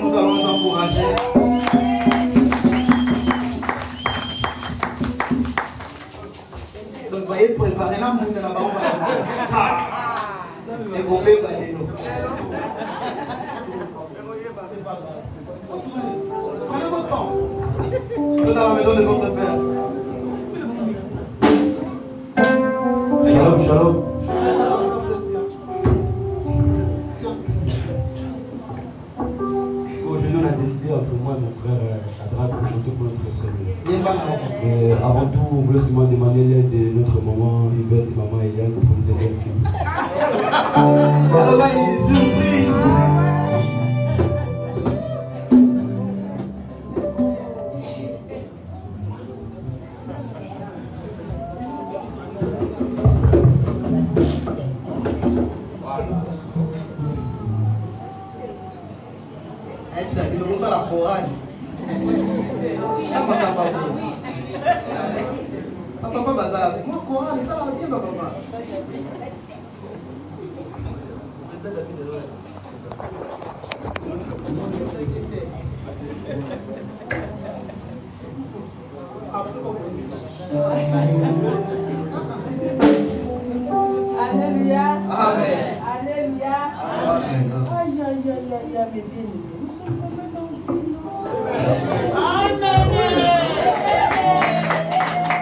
Nous allons les encourager. Donc, voyez, préparez la moune de la barre. Et vous pouvez bailler nous. Prenez votre temps. Vous êtes dans la maison de votre père. Shalom, shalom. Entre moi et mon frère Shadrach pour chanter pour notre Seigneur. Mais avant tout, on voulait seulement demander l'aide de notre maman Yvette et maman Eliane pour nous aider un petit peu. Alors là, il y a une surprise. La chorale. Papa bazar. Moi chorale, ça va bien papa. Alléluia. Amen. Alléluia. Amen. Aïe, aïe, aïe, aïe, aïe,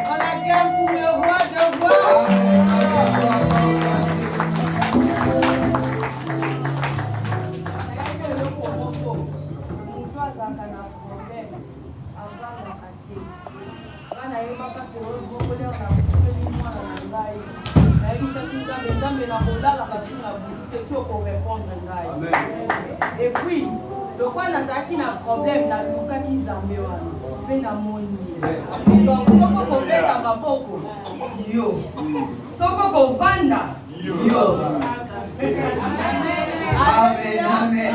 on acclame pour le roi de roi. Et puis, le roi Nazaki n'a problème na luka ki zambe wana pe na moni donc soko kobeta maboko yo soko kovanda yo Amen. Amen.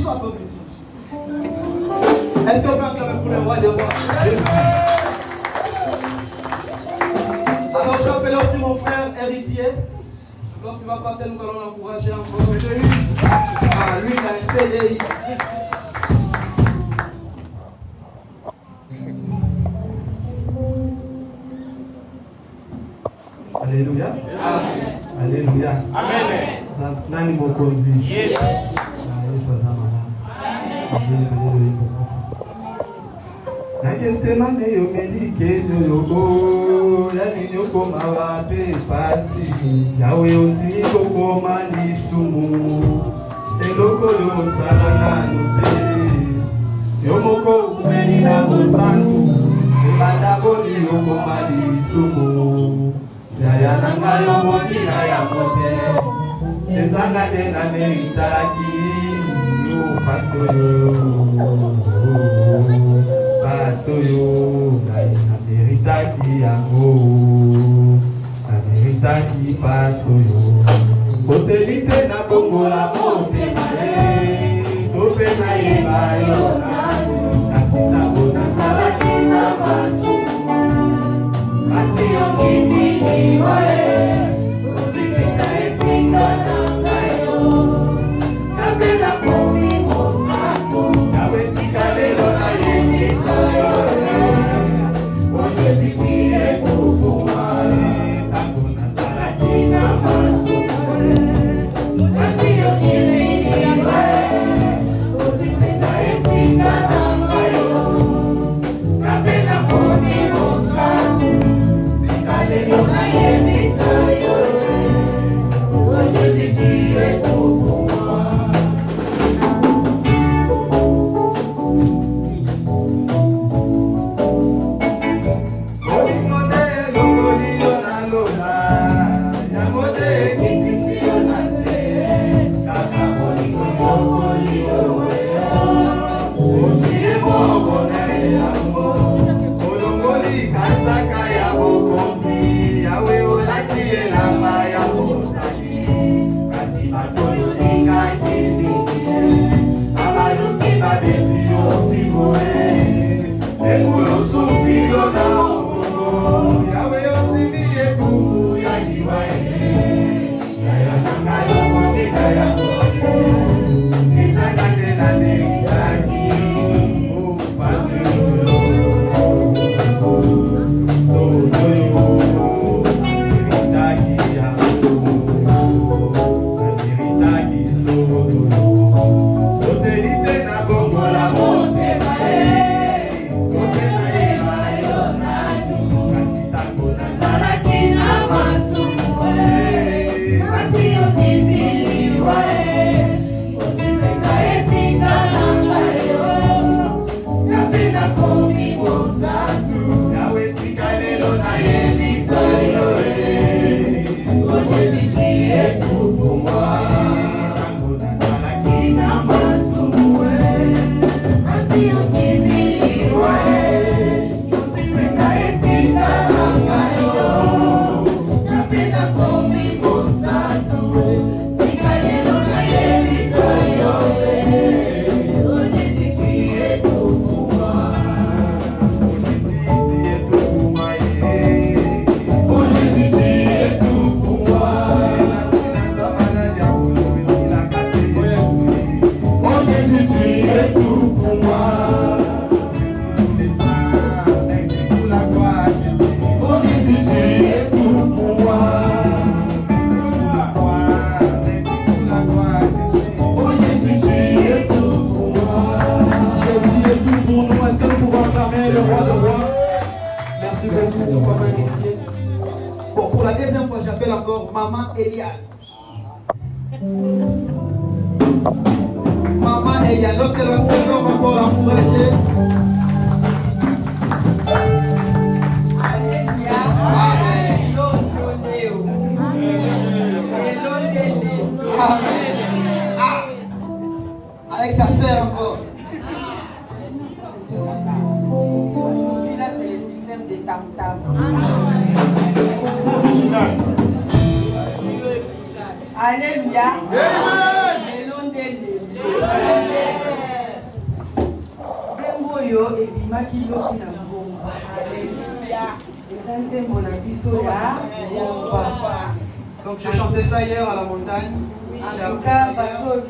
Sois ton puissance. Est-ce qu'on peut acclamer pour le roi des rois? Alors, je appelle aussi mon frère héritier. Lorsqu'il va passer, nous allons l'encourager encore. Ah, lui, il a un CDI. Alléluia. Amen. Alléluia. Amen. Nani mokonzi. Yes. Yesu azamana. Amen. Nakestemane yo medike yoko yani yoko mawape pasi yawe oti koko malisumu eloko yo salana note yomoko umeni na bosantu ebadaboni yoko malisumu yaya nanga yo monina ya mote ezanga tena neitaki yo pasoro Pasoyo, na meritaki yango, na meritaki pasoyo. Kotelite na bongo la motema tope na yeba yo kasi na bona salaki na masumu. Kasi yo kipiliwa osipeta esika na ngayo, napenda komi mosato, yawe tika lelo na Bon, pour la deuxième fois, j'appelle encore Maman Eliane. Maman Eliane, lorsqu'elle va se lever, on va encore l'encourager. Amen. Amen. Ah. Avec sa sœur encore. Aujourd'hui, là, c'est le système des tam-tams. Alléluia. Alléluia. oyo ebimaki lobi na ngomba. Eza nzembo na biso ya ngomba. Donc j'ai chanté ça hier à la montagne. En tout cas, bateau.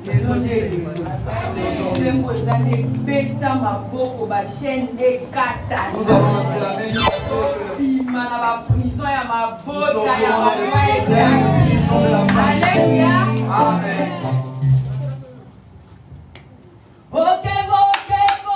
Lelo nde nzembo eza nde beta maboko bachaîne ekata. Nous avons appris la même chose. Nsima na baprison ya mabota ya balwa ezali. Alléluia. Amen. Okebo, okebo,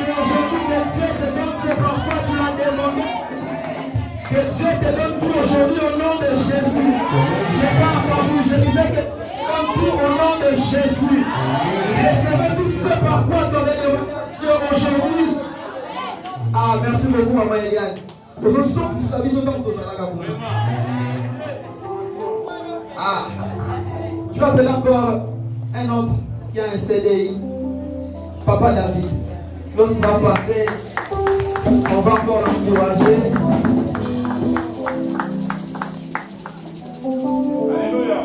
aujourd'hui que Dieu te donne ce pourquoi tu l'as demandé. Que Dieu te donne tout aujourd'hui au nom de Jésus. Je n'ai pas entendu, je disais que Dieu te donne tout au nom de Jésus. Recevez tout ce pourquoi tu avais demandé aujourd'hui. Ah, merci beaucoup, Maman Eliane. Ah, je vais appeler encore un autre qui a un CDI, Papa David. Lorsqu'il va passer, on va encore l'encourager. Alléluia.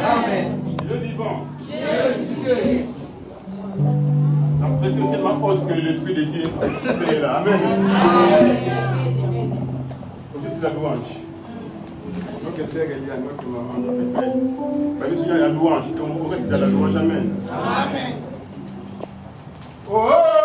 Amen. Dieu vivant. L'impression tellement haute que l'Esprit de Dieu est là. Amen. Juste la louange. Donc c'est Eliane, moi qui m'a fait. Même si il y a la louange, on reste dans la louange. Amen. Amen. Oh!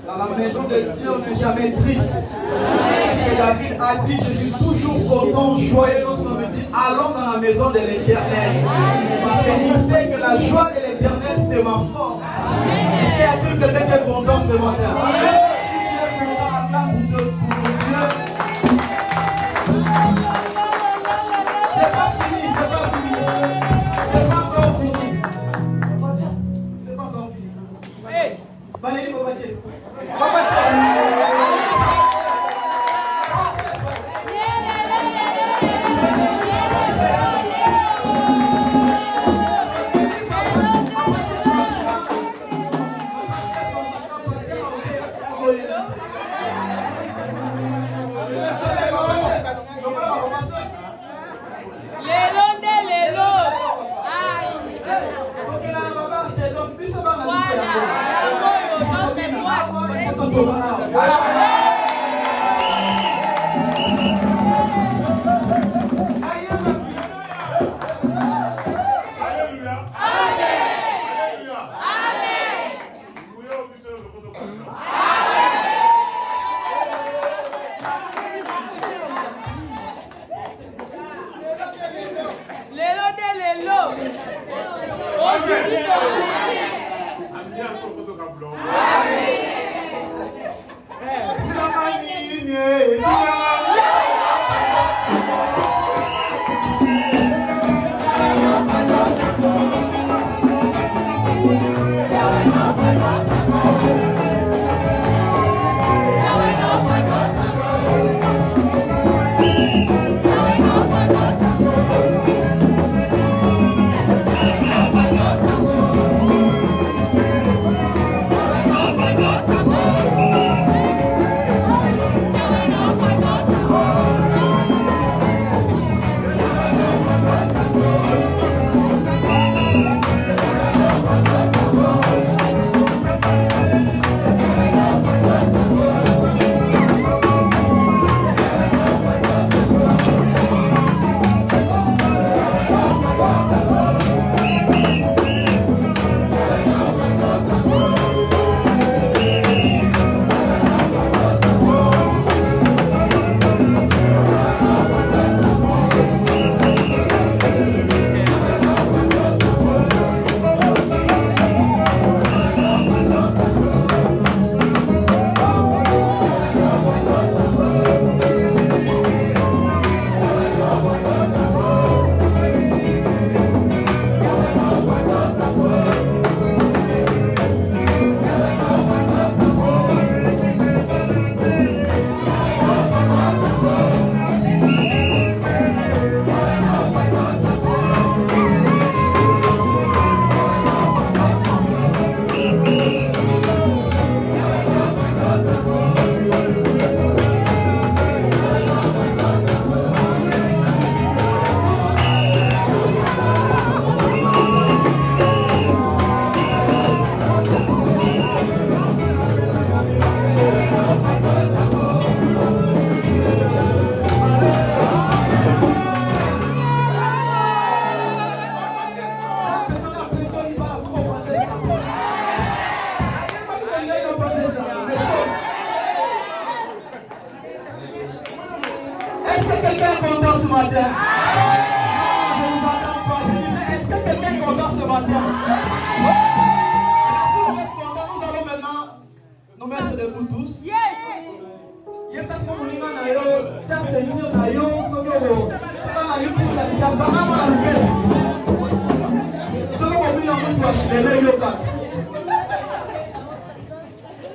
Dans la maison de Dieu, on n'est jamais triste. Parce que David a dit, je suis toujours content, joyeux lorsqu'on me dit, allons dans la maison de l'Éternel. Parce qu'il sait que la joie de l'Éternel, c'est ma force. Est-ce qu'il y a quelqu'un qui est content ce matin? C'est pas fini, c'est pas fini. C'est pas encore fini. C'est pas encore fini. Hey! Valérie Bobatier.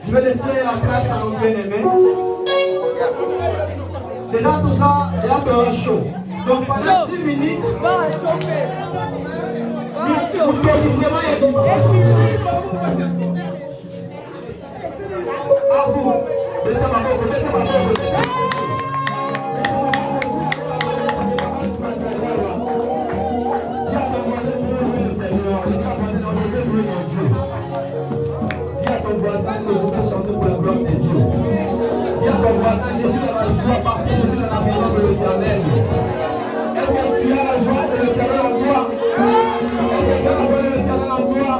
Je vais laisser la place à nos bien-aimés. Déjà tout ça, il y a un chaud. Donc pendant 10 minutes, vous pouvez vraiment à vous. Mettez ma boque, mettez ma boque. Que je vais chanter pour la gloire de Dieu. Dis à ton voisin, je suis dans la joie parce que je suis dans la maison de l'Éternel. Est-ce que tu as la joie de l'Éternel en toi? Est-ce que tu as la joie de l'Éternel en toi?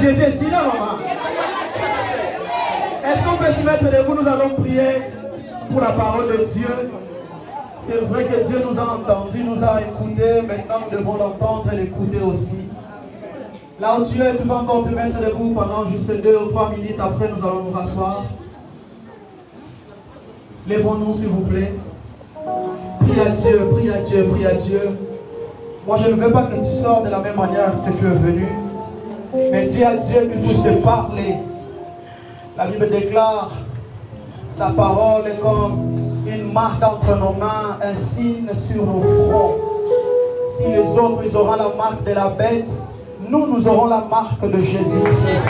Jésus est ici là, maman. Est-ce qu'on peut se mettre debout? Nous allons prier pour la parole de Dieu. C'est vrai que Dieu nous a entendus, nous a écoutés. Maintenant, nous devons l'entendre et l'écouter aussi. Là où tu es, tu vas encore te mettre debout pendant juste 2 ou 3 minutes. Après, nous allons nous rasseoir. Lèvons-nous, s'il vous plaît. Prie à Dieu, prie à Dieu, prie à Dieu. Moi, je ne veux pas que tu sors de la même manière que tu es venu. Mais dis à Dieu qu'il puisse te parler. La Bible déclare, sa parole est comme une marque entre nos mains, un signe sur nos fronts. Si les autres, ils auront la marque de la bête, nous aurons la marque de Jésus-Christ.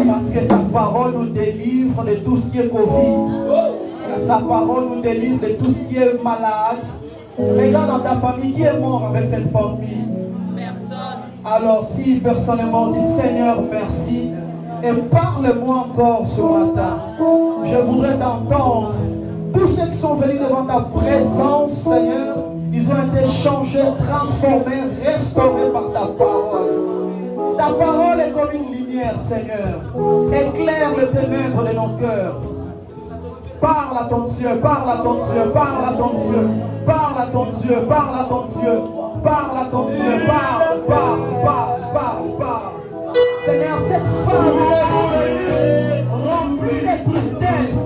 Parce que sa parole nous délivre de tout ce qui est Covid. Sa parole nous délivre de tout ce qui est malade. Regarde dans ta famille qui est mort avec cette pandémie. Alors si personnellement dis Seigneur merci et parle-moi encore ce matin. Je voudrais t'entendre. Tous ceux qui sont venus devant ta présence, Seigneur, ils ont été changés, transformés, restaurés par ta parole. Ta parole est comme une lumière, Seigneur. Éclaire le ténèbres de nos cœurs. Parle à ton Dieu, parle à ton Dieu, parle à ton Dieu, parle à ton Dieu, parle à ton Dieu, parle à ton Dieu, parle. Seigneur, cette femme est venue remplie de tristesse,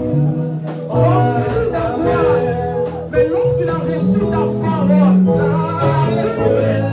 remplie d'angoisse, mais lorsqu'il a reçu ta parole, elle est transformée.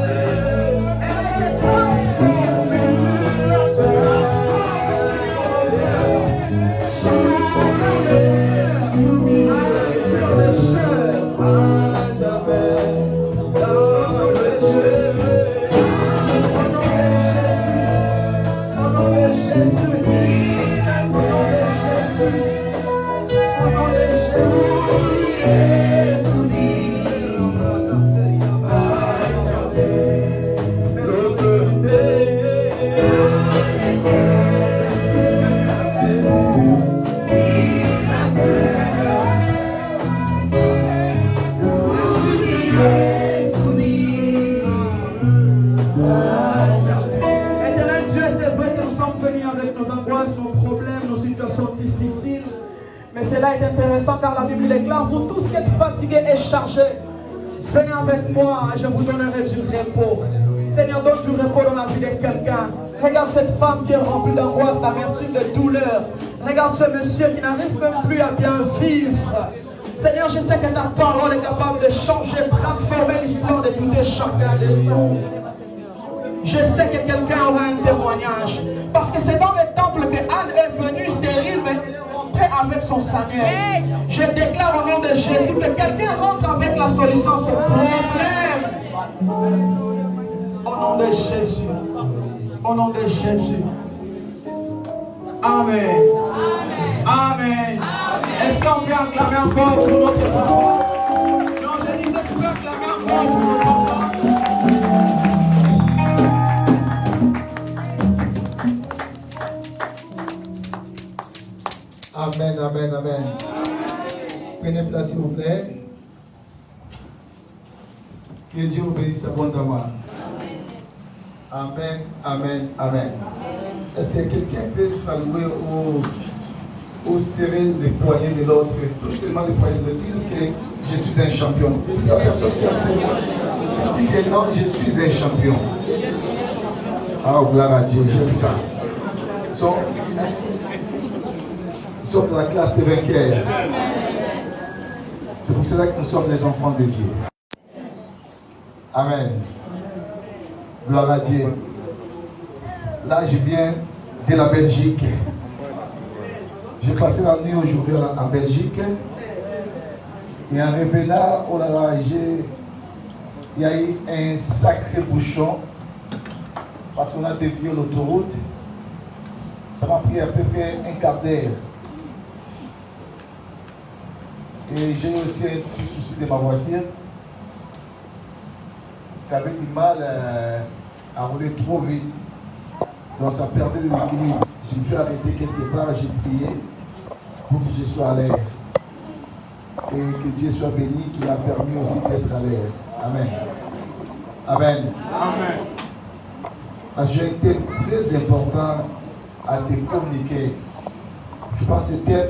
Cela est intéressant car la Bible déclare, vous tous qui êtes fatigués et chargés, venez avec moi et je vous donnerai du repos. Seigneur, donne du repos dans la vie de quelqu'un. Regarde cette femme qui est remplie d'angoisse, d'amertume, de douleur. Regarde ce monsieur qui n'arrive même plus à bien vivre. Seigneur, je sais que ta parole est capable de changer, transformer l'histoire de tout et chacun de nous. Je sais que quelqu'un aura un témoignage. Parce que c'est dans le temple que Anne est venue stérile, mais elle est rentrée avec son Samuel. Je déclare au nom de Jésus que quelqu'un rentre avec la solution à son problème. Au nom de Jésus. Au nom de Jésus. Amen. Amen. Est-ce qu'on peut acclamer encore pour notre papa? Non, je disais, tu peux acclamer encore pour notre papa. Amen, amen, amen. Prenez place s'il vous plaît. Que Dieu vous bénisse abondamment. Amen, amen, amen. Est-ce que quelqu'un peut saluer ou serrer les poignets de l'autre, tout seulement les poignets de dire que je suis un champion. La personne qui a dit que non, je suis un champion. Ah, gloire à Dieu, j'aime ça. Nous sommes dans la classe des vainqueurs. C'est pour cela que nous sommes les enfants de Dieu. Amen. Gloire à Dieu. Là, je viens de la Belgique. J'ai passé la nuit aujourd'hui en Belgique. Et en revenant, oh là là, il y a eu un sacré bouchon. Parce qu'on a dévié l'autoroute. Ça m'a pris à peu près un quart d'heure. Et j'ai aussi un petit souci de ma voiture. Qui avait du mal à rouler trop vite. Donc ça perdait de l'équilibre. Je me suis arrêté quelque part, j'ai prié pour que je sois à l'air. Et que Dieu soit béni, qui m'a permis aussi d'être à l'air. Amen. Amen. Amen. J'ai un thème très important à te communiquer. Je pense que ce thème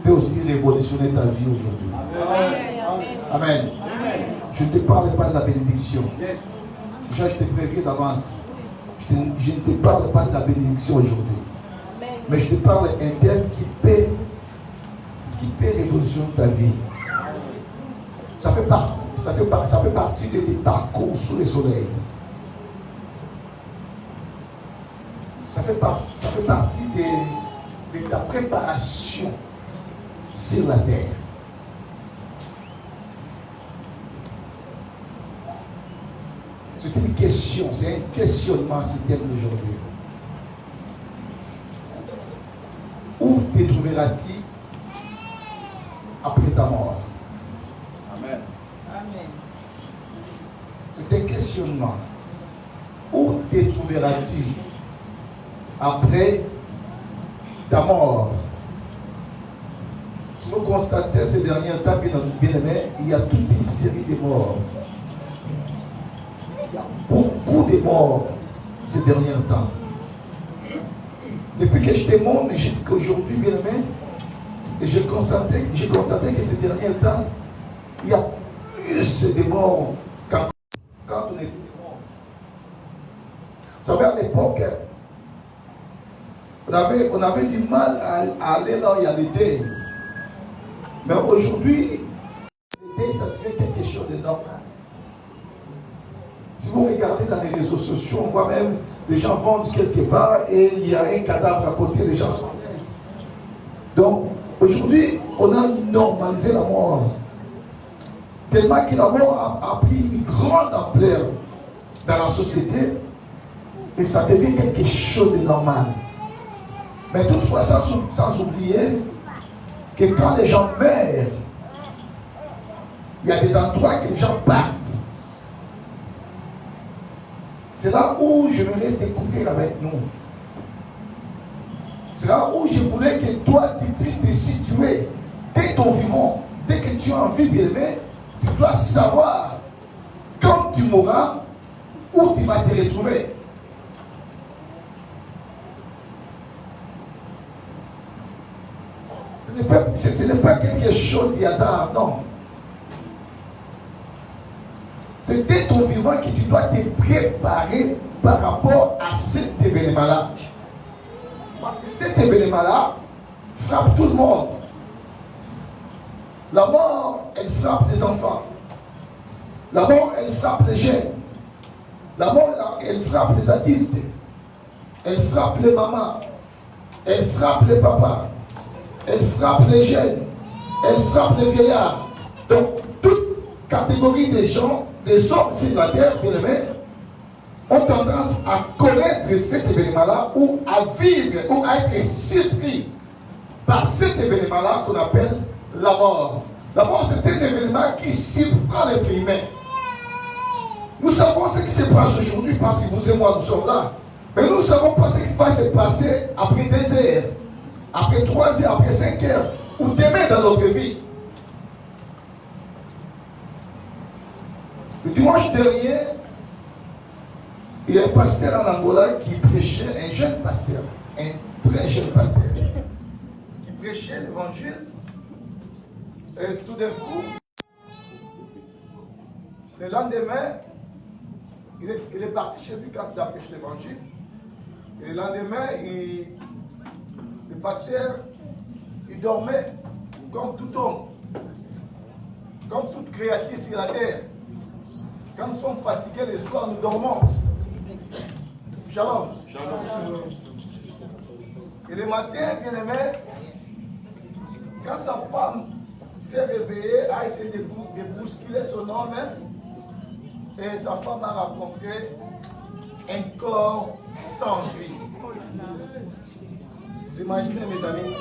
peut aussi révolutionner ta vie aujourd'hui. Amen. Je ne te parle pas de la bénédiction. Je te préviens d'avance. Je ne te parle pas de la bénédiction aujourd'hui. Mais je te parle d'un thème qui peut révolutionner ta vie. Ça fait partie de tes parcours sous le soleil. Ça fait partie de ta préparation sur la terre. C'est une question, c'est un questionnement, ce thème d'aujourd'hui. Où te trouveras-tu après ta mort? Amen. C'est un questionnement. Où te trouveras-tu après ta mort? Si vous constatez ces derniers temps, bien aimé, il y a toute une série de morts. Il y a beaucoup de morts ces derniers temps. Depuis que je témoigne jusqu'à aujourd'hui, bien aimé, et j'ai constaté que ces derniers temps, il y a plus de morts quand on était morts. Vous savez, à l'époque, on avait du mal à aller là où il y a les deuils. Mais aujourd'hui, les deuils, ça devient quelque chose de normal. Si vous regardez dans les réseaux sociaux, on voit même des gens vendent quelque part et il y a un cadavre à côté, les gens sont à l'aise. Donc, aujourd'hui, on a normalisé la mort. Tellement que la mort a pris une grande ampleur dans la société et ça devient quelque chose de normal. Mais toutefois, sans oublier que quand les gens meurent, il y a des endroits que les gens partent. C'est là où je voulais découvrir avec nous. C'est là où je voulais que toi, tu puisses te situer dès ton vivant. Dès que tu as envie, bien aimé, tu dois savoir quand tu mourras, où tu vas te retrouver. Ce n'est pas quelque chose de hasard, non. C'est dès ton vivant que tu dois te préparer par rapport à cet événement-là. Parce que cet événement-là frappe tout le monde. La mort, elle frappe les enfants. La mort, elle frappe les jeunes. La mort, elle frappe les adultes. Elle frappe les mamans. Elle frappe les papas. Elle frappe les jeunes. Elle frappe les vieillards. Donc, toute catégorie des gens, des hommes sur la terre, bien aimés, ont tendance à connaître cet événement-là ou à vivre ou à être surpris par cet événement-là qu'on appelle la mort. La mort, c'est un événement qui surprend l'être humain. Nous savons ce qui se passe aujourd'hui parce que vous et moi, nous sommes là. Mais nous ne savons pas ce qui va se passer après 2 heures, après 3 heures, après 5 heures, ou demain dans notre vie. Le dimanche dernier, il y a un pasteur en Angola qui prêchait, un jeune pasteur, un très jeune pasteur, qui prêchait l'évangile. Et tout d'un coup, le lendemain, il est parti chez lui quand il a prêché l'évangile. Et le lendemain, le pasteur, il dormait comme tout homme, comme toute créature sur la terre. Quand nous sommes fatigués le soir, nous dormons. Shalom. Shalom. Et le matin, bien aimé, quand sa femme s'est réveillée, a essayé de bousculer son homme, et sa femme a rencontré un corps sans vie. Vous imaginez, mes amis,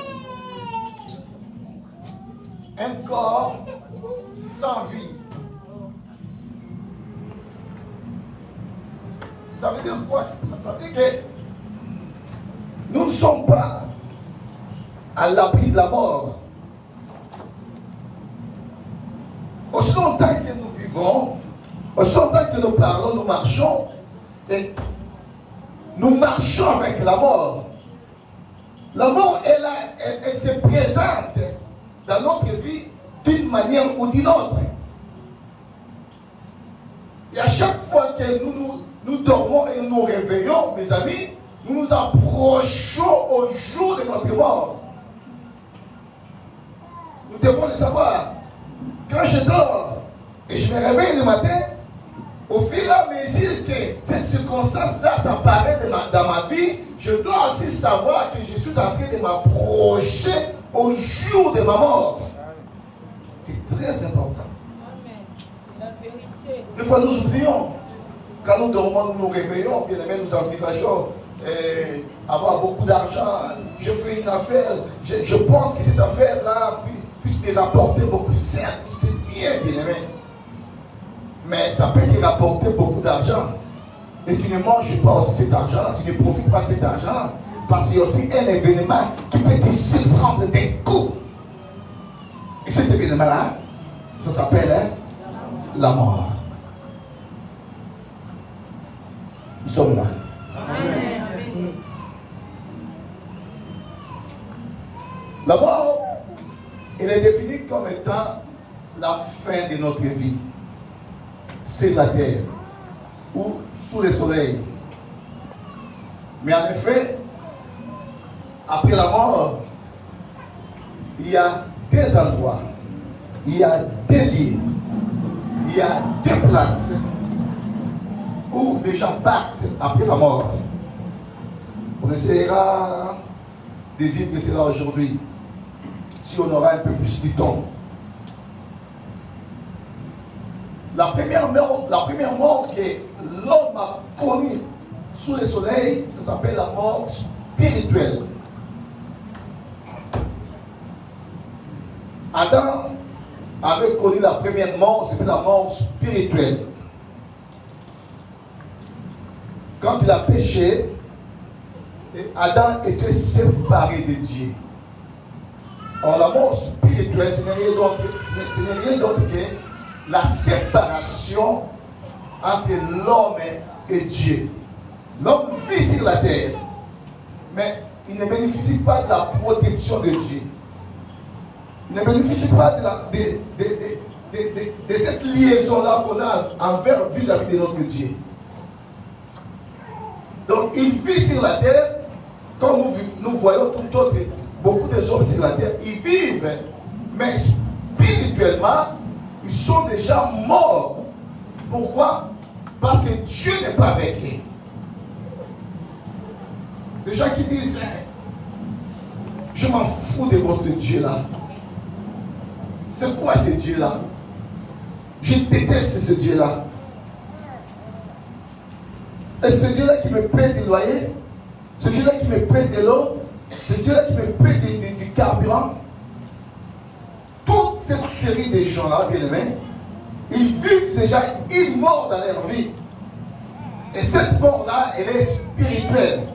un corps sans vie. Ça veut dire quoi? Ça veut dire que nous ne sommes pas à l'abri de la mort. Aussi longtemps que nous vivons, aussi longtemps que nous parlons, nous marchons, et nous marchons avec la mort. La mort, elle se présente dans notre vie d'une manière ou d'une autre. Et à chaque fois que nous dormons et nous nous réveillons, mes amis, nous nous approchons au jour de notre mort. Nous devons le savoir. Quand je dors et je me réveille le matin, au fur et à mesure que cette circonstance-là s'apparaît dans ma vie, je dois aussi savoir que je suis en train de m'approcher au jour de ma mort. C'est très important. Des fois nous oublions. Quand nous dormons, nous nous réveillons, bien aimé, nous envisageons avoir beaucoup d'argent. Je fais une affaire, je pense que cette affaire-là puisse me rapporter beaucoup. Certes, c'est bien, bien aimé. Mais ça peut te rapporter beaucoup d'argent. Et tu ne manges pas aussi cet argent, tu ne profites pas de cet argent. Parce qu'il y a aussi un événement qui peut te surprendre d'un coup. Et cet événement-là, ça s'appelle la mort. Nous sommes là. Amen. La mort, elle est définie comme étant la fin de notre vie. Sur la terre ou sous le soleil. Mais en effet, après la mort, il y a des endroits, il y a des lieux, il y a des places où les gens partent après la mort. On essaiera de vivre cela aujourd'hui, si on aura un peu plus de temps. La première mort que l'homme a connue sous le soleil, ça s'appelle la mort spirituelle. Adam avait connu la première mort, c'était la mort spirituelle. Quand il a péché, Adam était séparé de Dieu. Alors la mort spirituelle, ce n'est rien d'autre que la séparation entre l'homme et Dieu. L'homme vit sur la terre, mais il ne bénéficie pas de la protection de Dieu. Il ne bénéficie pas de cette liaison-là qu'on a envers vis-à-vis de notre Dieu. Donc il vit sur la terre, comme nous voyons tout autre, beaucoup de gens sur la terre, ils vivent, mais spirituellement, ils sont déjà morts. Pourquoi? Parce que Dieu n'est pas avec eux. Des gens qui disent, je m'en fous de votre Dieu là. C'est quoi ce Dieu là? Je déteste ce Dieu là. Et ce Dieu là qui me paie des loyers, ce Dieu là qui me paie de l'eau, ce Dieu là qui me paie du carburant. Toute cette série de gens-là, bien aimés, ils vivent déjà une mort dans leur vie. Et cette mort-là, elle est spirituelle.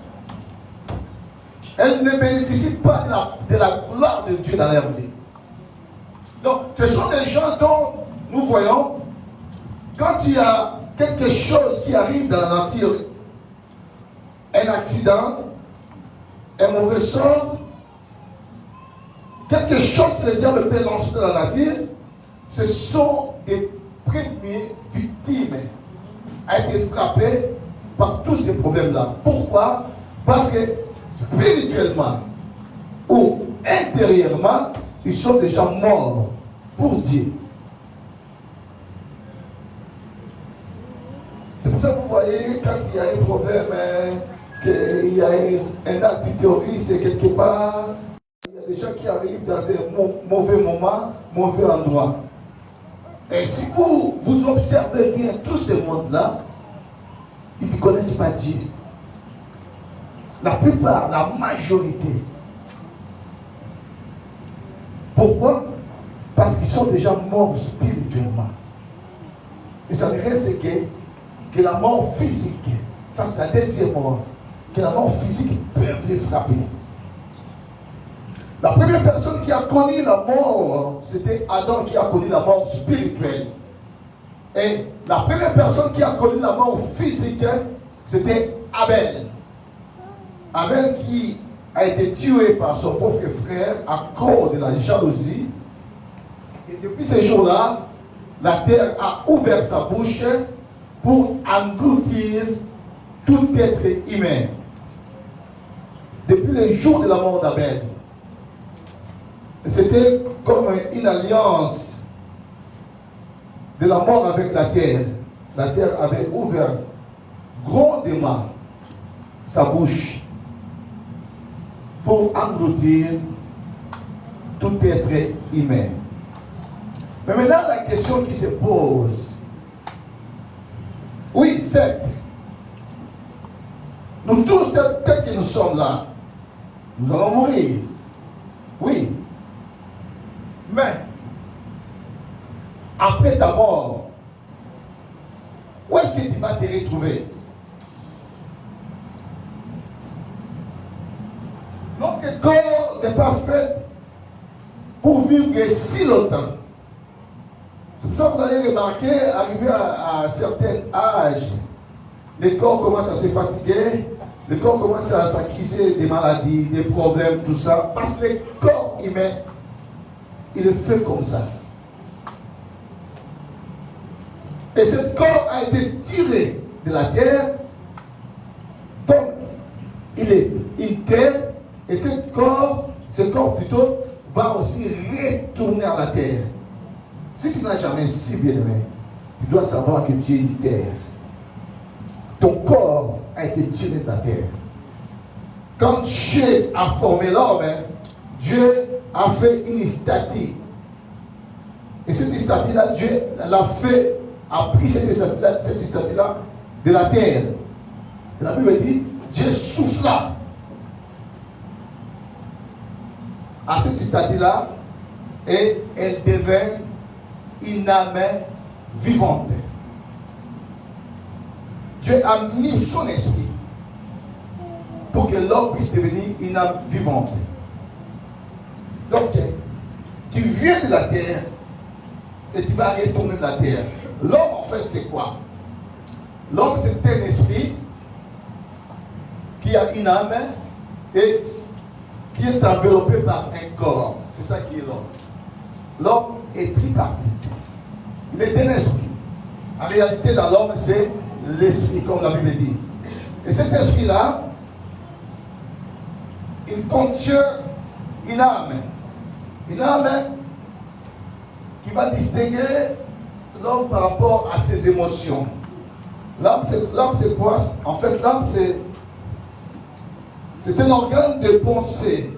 Elle ne bénéficie pas de la gloire de Dieu dans leur vie. Donc, ce sont des gens dont nous voyons, quand il y a quelque chose qui arrive dans la nature, un accident, un mauvais sort, quelque chose que le diable peut lancer dans la nature, ce sont des premières victimes à être frappées par tous ces problèmes-là. Pourquoi? Parce que spirituellement ou intérieurement, ils sont déjà morts pour Dieu. C'est pour ça que vous voyez, quand il y a un problème, qu'il y a un acte terroriste quelque part, il y a des gens qui arrivent dans un mauvais moment, mauvais endroit. Et si vous observez bien tout ce monde-là, ils ne connaissent pas Dieu. La plupart, la majorité. Pourquoi? Parce qu'ils sont déjà morts spirituellement. Et ça ne reste que la mort physique. Ça, c'est la deuxième mort. Que la mort physique peut les frapper. La première personne qui a connu la mort, c'était Adam qui a connu la mort spirituelle. Et la première personne qui a connu la mort physique, c'était Abel. Abel qui a été tué par son propre frère à cause de la jalousie. Et depuis ces jours-là, la terre a ouvert sa bouche pour engloutir tout être humain. Depuis le jour de la mort d'Abel, c'était comme une alliance de la mort avec la terre. La terre avait ouvert grandement sa bouche pour engloutir tout être humain. Mais maintenant, la question qui se pose, oui, certes, nous tous, tel que nous sommes là, nous allons mourir. Oui. Mais, après ta mort, où est-ce que tu vas te retrouver? Notre corps n'est pas fait pour vivre si longtemps. C'est pour ça que vous allez remarquer, arrivé à un certain âge, le corps commence à se fatiguer, le corps commence à s'acquiser des maladies, des problèmes, tout ça, parce que le corps humain, il est fait comme ça. Et ce corps a été tiré de la terre, comme il est une terre, et ce corps plutôt, va aussi retourner à la terre. Si tu n'as jamais si bien aimé, tu dois savoir que tu es une terre. Ton corps a été tiré de la terre. Quand Dieu a formé l'homme, Dieu a fait une statue. Et cette statue-là, Dieu l'a fait, a pris cette statue-là de la terre. Et la Bible dit, Dieu souffla à cette statue-là et elle devint une âme vivante. Dieu a mis son esprit pour que l'homme puisse devenir une âme vivante. Donc, tu viens de la terre et tu vas retourner de la terre. L'homme, en fait, c'est quoi? L'homme, c'est un esprit qui a une âme et qui est enveloppé par un corps. C'est ça qui est l'homme. L'homme est tripartite. Il est d'un esprit. En réalité, dans l'homme, c'est l'esprit, comme la Bible dit. Et cet esprit-là, il contient une âme. Une âme qui va distinguer l'homme par rapport à ses émotions. L'âme, c'est quoi? En fait, l'âme, c'est un organe de pensée,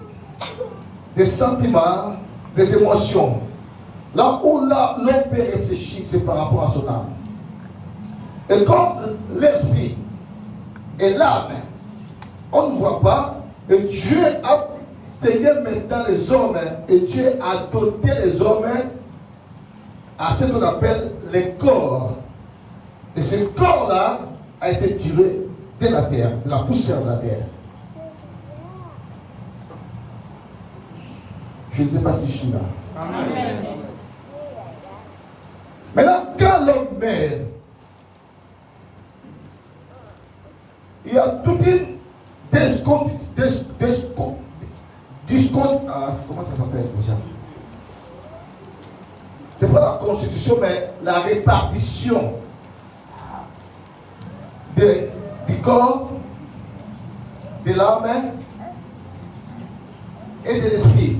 des sentiments, des émotions. Là où l'homme peut réfléchir, c'est par rapport à son âme. Et comme l'esprit et l'âme, on ne voit pas, et Dieu a distingué maintenant les hommes, et Dieu a doté les hommes à ce qu'on appelle les corps. Et ce corps-là a été tiré de la terre, de la poussière de la terre. Je ne sais pas si je suis là. Amen. Maintenant, quand l'homme meurt, il y a toute une comment ça s'appelle déjà? C'est pas la constitution, mais la répartition du corps, de l'âme et de l'esprit.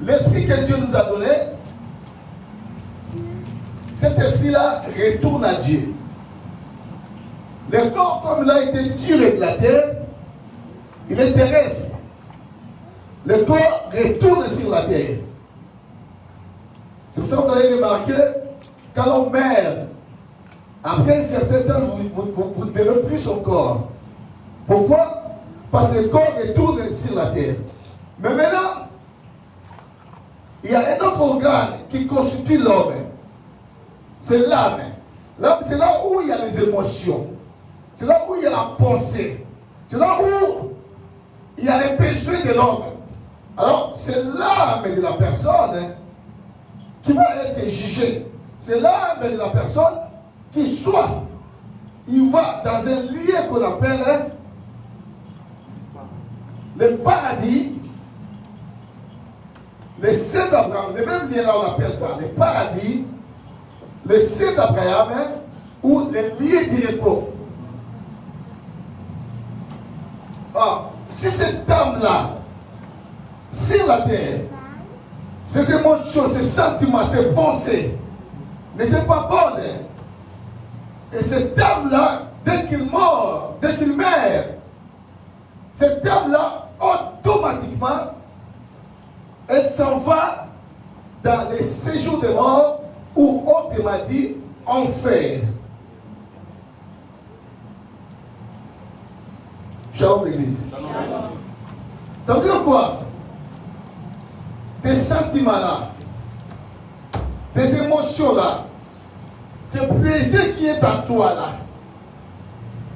L'esprit que Dieu nous a donné, cet esprit-là retourne à Dieu. Le corps, comme il a été tiré de la terre, il est terrestre. Le corps retourne sur la terre. C'est pour ça que vous avez remarqué, quand on meurt, après un certain temps, vous ne verrez plus son corps. Pourquoi? Parce que le corps retourne sur la terre. Mais maintenant, il y a un autre organe qui constitue l'homme. C'est l'âme. L'âme, c'est là où il y a les émotions. C'est là où il y a la pensée. C'est là où il y a les besoins de l'homme. Alors, c'est l'âme de la personne qui va être jugée. C'est l'âme de la personne qui soit, il va dans un lieu qu'on appelle le paradis, le sein d'Abraham, le même lien là on appelle ça, le paradis, le sein d'Abraham, hein, ou le lieu du repos. Ah, si cette âme-là, sur la terre, ces émotions, ces sentiments, ces pensées n'étaient pas bonnes, et cette âme-là, dès qu'il meurt, cette âme-là, automatiquement, elle s'en va dans les séjours de mort, ou autrement dit, enfer. Shalom l'église. Ça veut dire quoi? Tes sentiments-là, tes émotions-là, tes plaisirs qui est en toi là,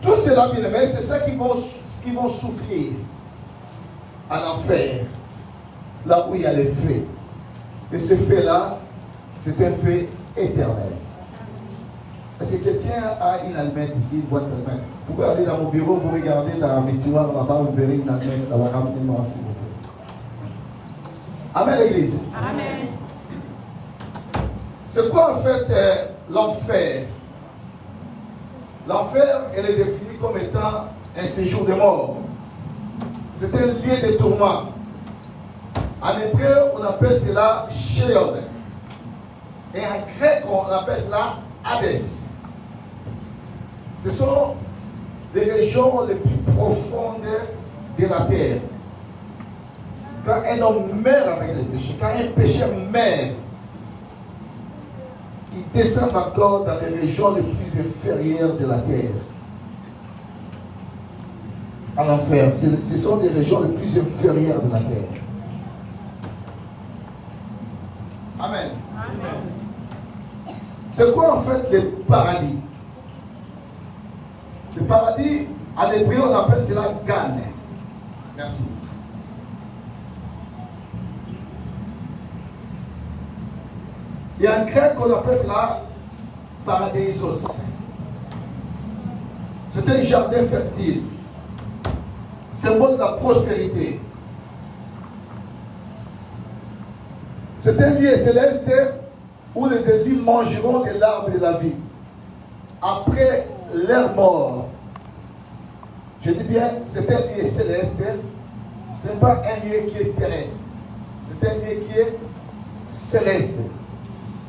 tout cela, bien aimé, c'est ça qui vont souffrir en enfer, là où il y a les faits. Et ces faits-là, c'est un fait éternel. Est-ce que quelqu'un a une allumette ici, une boîte d'allumettes? Vous pouvez aller dans mon bureau, vous regardez dans la tiroir là-bas, vous verrez une allumette là-bas, ramenez-moi s'il vous plaît. Amen l'église. Amen. C'est quoi en fait l'enfer? L'enfer, elle est définie comme étant un séjour de mort. C'est un lieu de tourment. En hébreu, on appelle cela Sheol. Et en grec, on appelle cela Hadès. Ce sont les régions les plus profondes de la terre. Quand un homme meurt avec le péché, quand un pécheur meurt, il descend encore dans les régions les plus inférieures de la terre. En enfer, ce sont les régions les plus inférieures de la terre. Amen. Amen. C'est quoi en fait le paradis? Le paradis, en hébreu, on appelle cela Gan. Merci. Et en grec, on appelle cela Paradisos. C'est un jardin fertile, symbole de la prospérité. C'est un lieu céleste où les élus mangeront de l'arbre de la vie après leur mort. Je dis bien, c'est un lieu céleste, ce n'est pas un lieu qui est terrestre, c'est un lieu qui est céleste,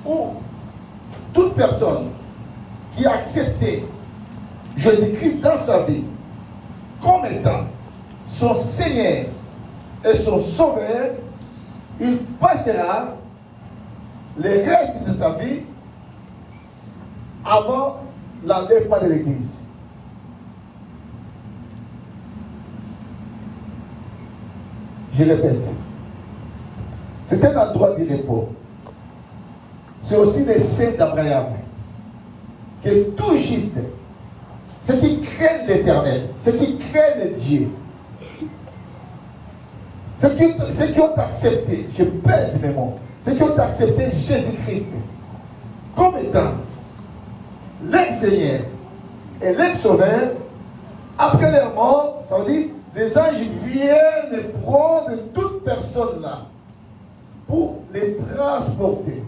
où toute personne qui a accepté Jésus-Christ dans sa vie comme étant son Seigneur et son Sauveur, il passera le reste de sa vie avant l'enlèvement de l'Église. Je répète, c'est un endroit de repos. C'est aussi le sein d'Abraham, que tout juste, ceux qui craignent l'Éternel, ceux qui craignent Dieu, ceux qui ont accepté, je pèse mes mots, ceux qui ont accepté Jésus-Christ comme étant l'ex-Seigneur et l'ex-Sauveur, après leur mort, ça veut dire, les anges viennent prendre toute personne là pour les transporter.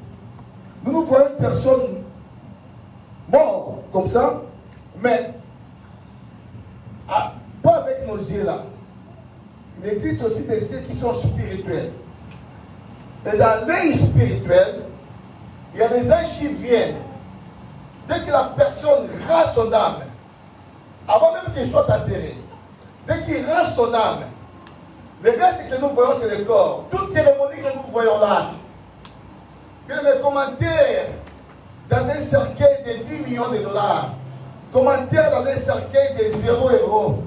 Nous voyons une personne morte comme ça, mais pas avec nos yeux là. Il existe aussi des yeux qui sont spirituels. Et dans l'œil spirituel, il y a des anges qui viennent. Dès que la personne rend son âme, avant même qu'il soit enterré, dès qu'il rend son âme, le reste que nous voyons, c'est le corps. Toute cérémonie que nous voyons là, que les commentaires dans un cercueil de 10 millions de dollars, commentaires dans un cercueil de 0 euros,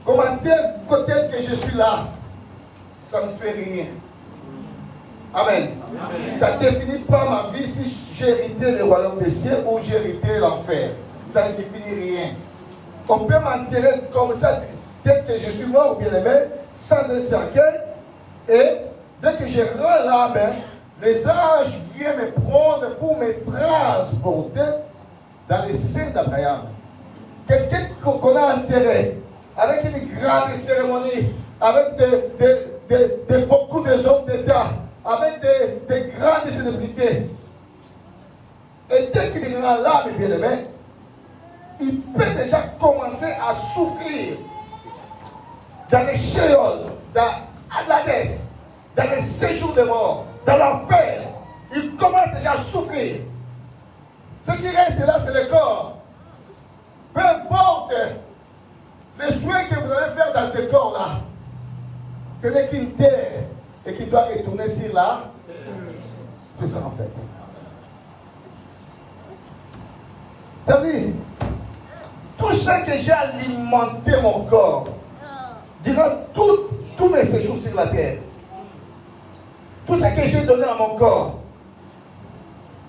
commentaires tel que je suis là, ça ne fait rien. Amen. Amen. Ça ne définit pas ma vie si j'ai hérité le royaume des cieux ou j'ai hérité l'enfer. Ça ne définit rien. On peut m'enterrer comme ça, tel que je suis mort, bien aimé, sans un cercueil, et dès que je rends l'âme, les anges viennent me prendre pour me transporter dans les seins d'Abraham. Quelqu'un qu'on a enterré, avec une grande cérémonie, avec beaucoup de hommes d'État, avec des grandes célébrités. Et dès qu'il est là, mes bien-aimés, il peut déjà commencer à souffrir dans les Sheol, dans l'Hadès, dans les séjours de mort, dans l'enfer. Il commence déjà à souffrir. Ce qui reste là, c'est le corps. Peu importe les soins que vous allez faire dans ce corps-là, ce n'est qu'une terre et qui doit retourner sur là. C'est ça en fait. C'est-à-dire, tout ce que j'ai alimenté mon corps durant tous mes séjours sur la terre, tout ce que j'ai donné à mon corps,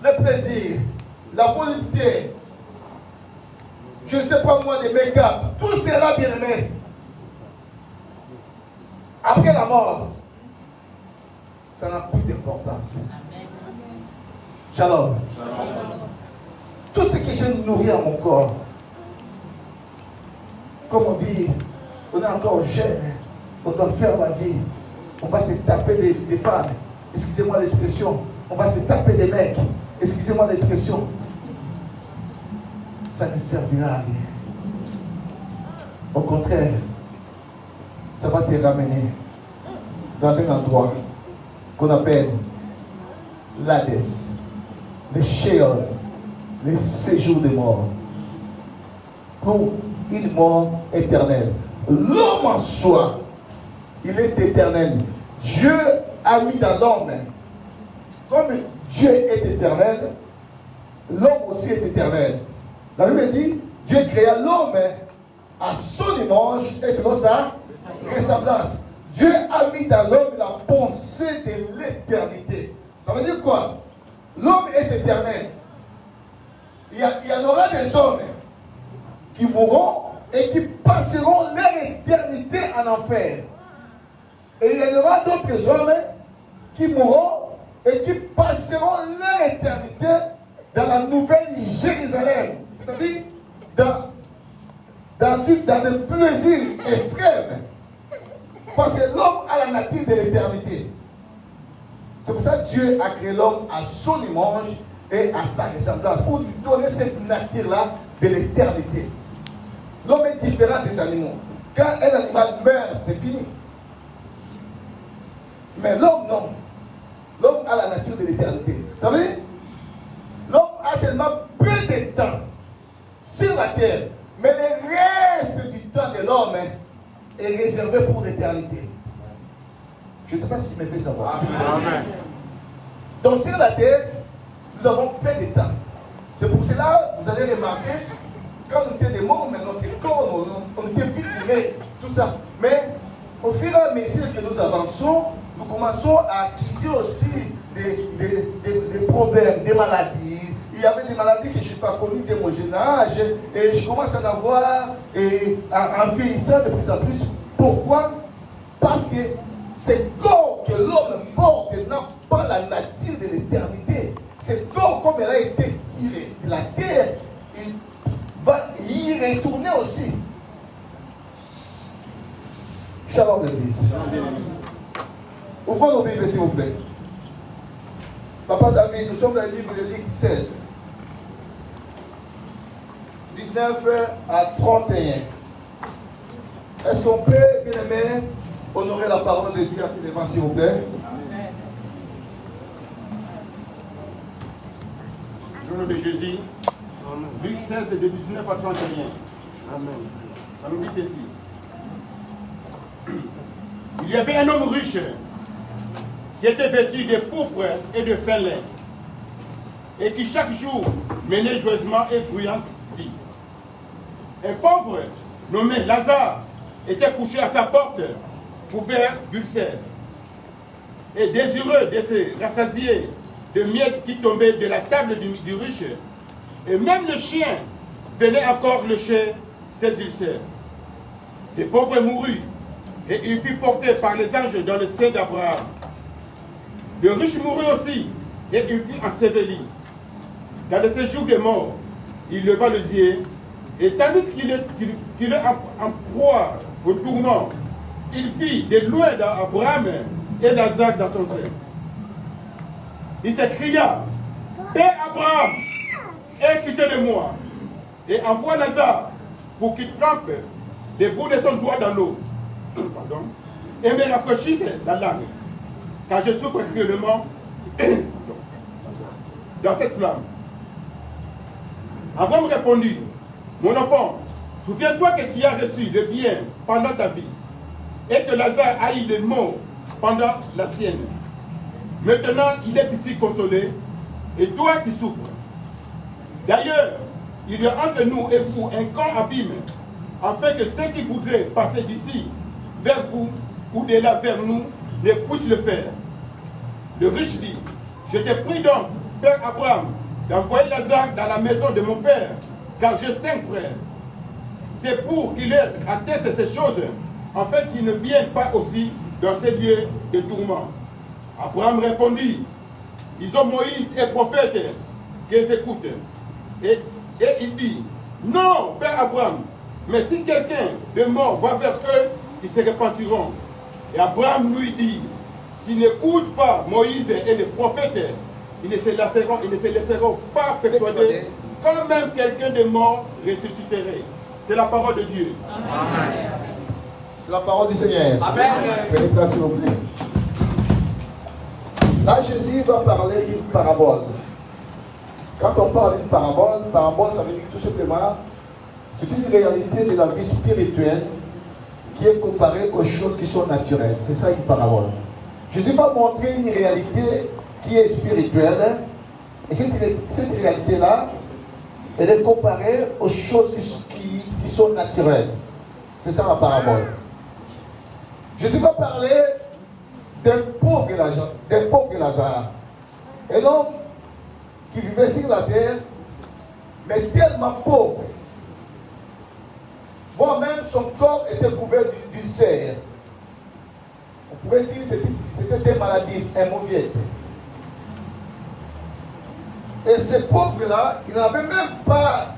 le plaisir, la volonté, je ne sais pas moi, des make-up, tout cela bien aimé. Après la mort, ça n'a plus d'importance. Shalom. Tout ce que j'ai nourri à mon corps, comme on dit, on est encore jeune, on doit faire la vie, on va se taper des femmes, excusez-moi l'expression, on va se taper des mecs, excusez-moi l'expression. Ça ne servira à rien. Au contraire, ça va te ramener dans un endroit qu'on appelle l'Hadès, le Sheol, les séjours des morts, pour une mort éternelle. L'homme en soi, il est éternel. Dieu a mis dans l'homme, comme Dieu est éternel, l'homme aussi est éternel. La Bible dit, Dieu créa l'homme à son image et selon sa ressemblance. Dieu a mis dans l'homme la pensée de l'éternité. Ça veut dire quoi? L'homme est éternel. Il y en aura des hommes qui mourront et qui passeront leur éternité en enfer. Et il y en aura d'autres hommes qui mourront et qui passeront leur éternité dans la nouvelle Jérusalem. C'est-à-dire dans des plaisirs extrêmes. Parce que l'homme a la nature de l'éternité. C'est pour ça que Dieu a créé l'homme à son image et à sa ressemblance, pour lui donner cette nature-là de l'éternité. L'homme est différent des animaux. Quand un animal meurt, c'est fini. Mais l'homme, non. L'homme a la nature de l'éternité. Vous savez, l'homme a seulement peu de temps sur la terre, mais le reste du temps de l'homme est réservé pour l'éternité. Je ne sais pas si je me fais savoir. Amen. Donc sur la terre, nous avons peu de temps. C'est pour cela que vous allez remarquer, quand nous étions des morts, mais notre corps, on était vitrés, tout ça. Mais au fur et à mesure que nous avançons, nous commençons à acquérir aussi des problèmes, des maladies. Il y avait des maladies que je n'ai pas connues de mon jeune âge, et je commence à en avoir en vieillissant de plus en plus. Pourquoi? Parce que ce corps que l'homme porte n'a pas la nature de l'éternité. Ce corps, comme il a été tiré de la terre, il va y retourner aussi. Shalom l'église. Ouvrons nos Bibles, s'il vous plaît. Papa David, nous sommes dans le livre de Luc 16. 19 à 31. Est-ce qu'on peut, bien aimé, honorer la parole de Dieu à ce devant, s'il vous plaît? Amen. Au nom de Jésus, Luc 16, de 19 à 31. Amen. Ça nous dit ceci. Il y avait un homme riche qui était vêtu de pourpre et de fin lin, et qui chaque jour menait joyeusement et bruyante vie. Un pauvre nommé Lazare était couché à sa porte pour faire ulcère, et désireux de se rassasier de miettes qui tombaient de la table du riche, et même le chien venait encore lécher ses ulcères. Le pauvre mourut, et il fut porté par les anges dans le sein d'Abraham. Le riche mourut aussi, et il fut enseveli. Dans le séjour des morts, il leva les yeux Et tandis qu'il est en proie au tourment, il vit de loin d'Abraham et Lazare dans son sein. Il s'écria, Père Abraham, aie pitié de moi, et envoie Lazare pour qu'il trempe les bouts de son doigt dans l'eau, et me rafraîchisse la langue, car je souffre cruellement dans cette flamme. Abraham répondit, mon enfant, souviens-toi que tu as reçu le bien pendant ta vie, et que Lazare a eu le maux pendant la sienne. Maintenant, il est ici consolé, et toi qui souffres. D'ailleurs, il y a entre nous et vous un grand abîme, afin que ceux qui voudraient passer d'ici vers vous ou de là vers nous ne puissent le faire. Le riche dit, je te prie donc, Père Abraham, d'envoyer Lazare dans la maison de mon père, car j'ai 5 frères. C'est pour qu'il atteste ces choses, afin qu'ils ne viennent pas aussi dans ces lieux de tourment. Abraham répondit, ils ont Moïse et prophète qu'ils écoutent. Et il dit, non, Père Abraham, mais si quelqu'un de mort va vers eux, ils se repentiront. Et Abraham lui dit, s'ils n'écoutent pas Moïse et les prophètes, ils ne se laisseront pas persuader, quand même quelqu'un de mort ressusciterait. C'est la parole de Dieu. Amen. C'est la parole du Seigneur. Amen. Pénétrez s'il vous plaît. Là, Jésus va parler d'une parabole. Quand on parle d'une parabole, ça veut dire tout simplement, c'est une réalité de la vie spirituelle qui est comparée aux choses qui sont naturelles. C'est ça une parabole. Jésus va montrer une réalité qui est spirituelle. Et cette réalité-là, elle est comparée aux choses qui sont naturelles. C'est ça la parabole. Jésus va parler d'un pauvre Lazare. Un homme qui vivait sur la terre, mais tellement pauvre. Moi-même, son corps était couvert d'ulcères. On pourrait dire que c'était des maladies hémorroïdes. Et ce pauvre-là, il n'avait même pas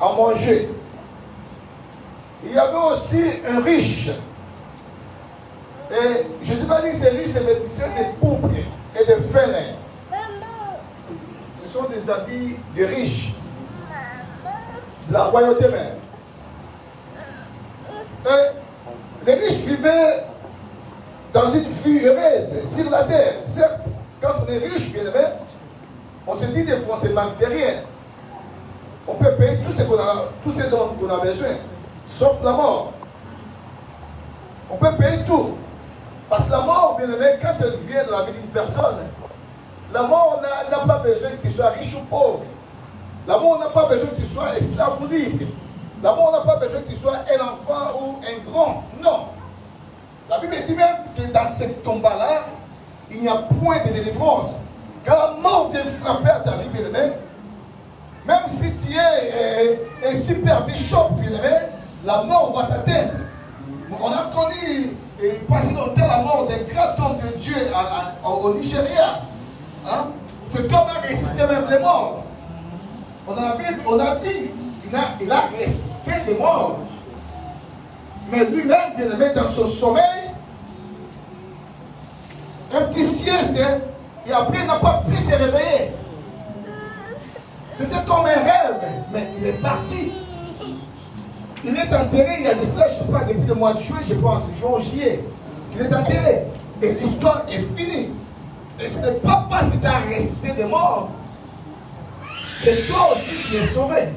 à manger. Il y avait aussi un riche. Et je ne sais pas dire que ces riches se vêtissaient des poupes et des félins. Ce sont des habits de riches, de la royauté même. Et les riches vivaient dans une vie heureuse sur la terre. Certes, quand on est riche, bien aimé, on se dit des fois, on se manque de rien. On peut payer tout ce dont on a besoin, sauf la mort. On peut payer tout. Parce que la mort, bien aimé, quand elle vient dans la vie d'une personne, la mort n'a pas besoin qu'il soit riche ou pauvre. La mort n'a pas besoin qu'il soit esclave ou libre. La mort n'a pas besoin qu'il soit un enfant ou un grand. Non. La Bible dit même que dans ce combat-là, il n'y a point de délivrance. Quand la mort vient frapper à ta vie, bien aimé, même si tu es un super bishop, bien aimé, la mort va t'atteindre. On a connu passer longtemps la mort d'un grand homme de Dieu au Nigeria. Hein? Cet homme a résisté même les morts. On a dit, il a résisté les morts. Mais lui-même, bien aimé, dans son sommeil, un petit sieste, et après il n'a pas pu se réveiller. C'était comme un rêve, mais il est parti. Il est enterré, il y a de cela, je ne sais pas, depuis le mois de juin, je pense, juin, juillet. Il est enterré. Et l'histoire est finie. Et ce n'est pas parce que tu as ressuscité des morts que toi aussi tu es sauvé.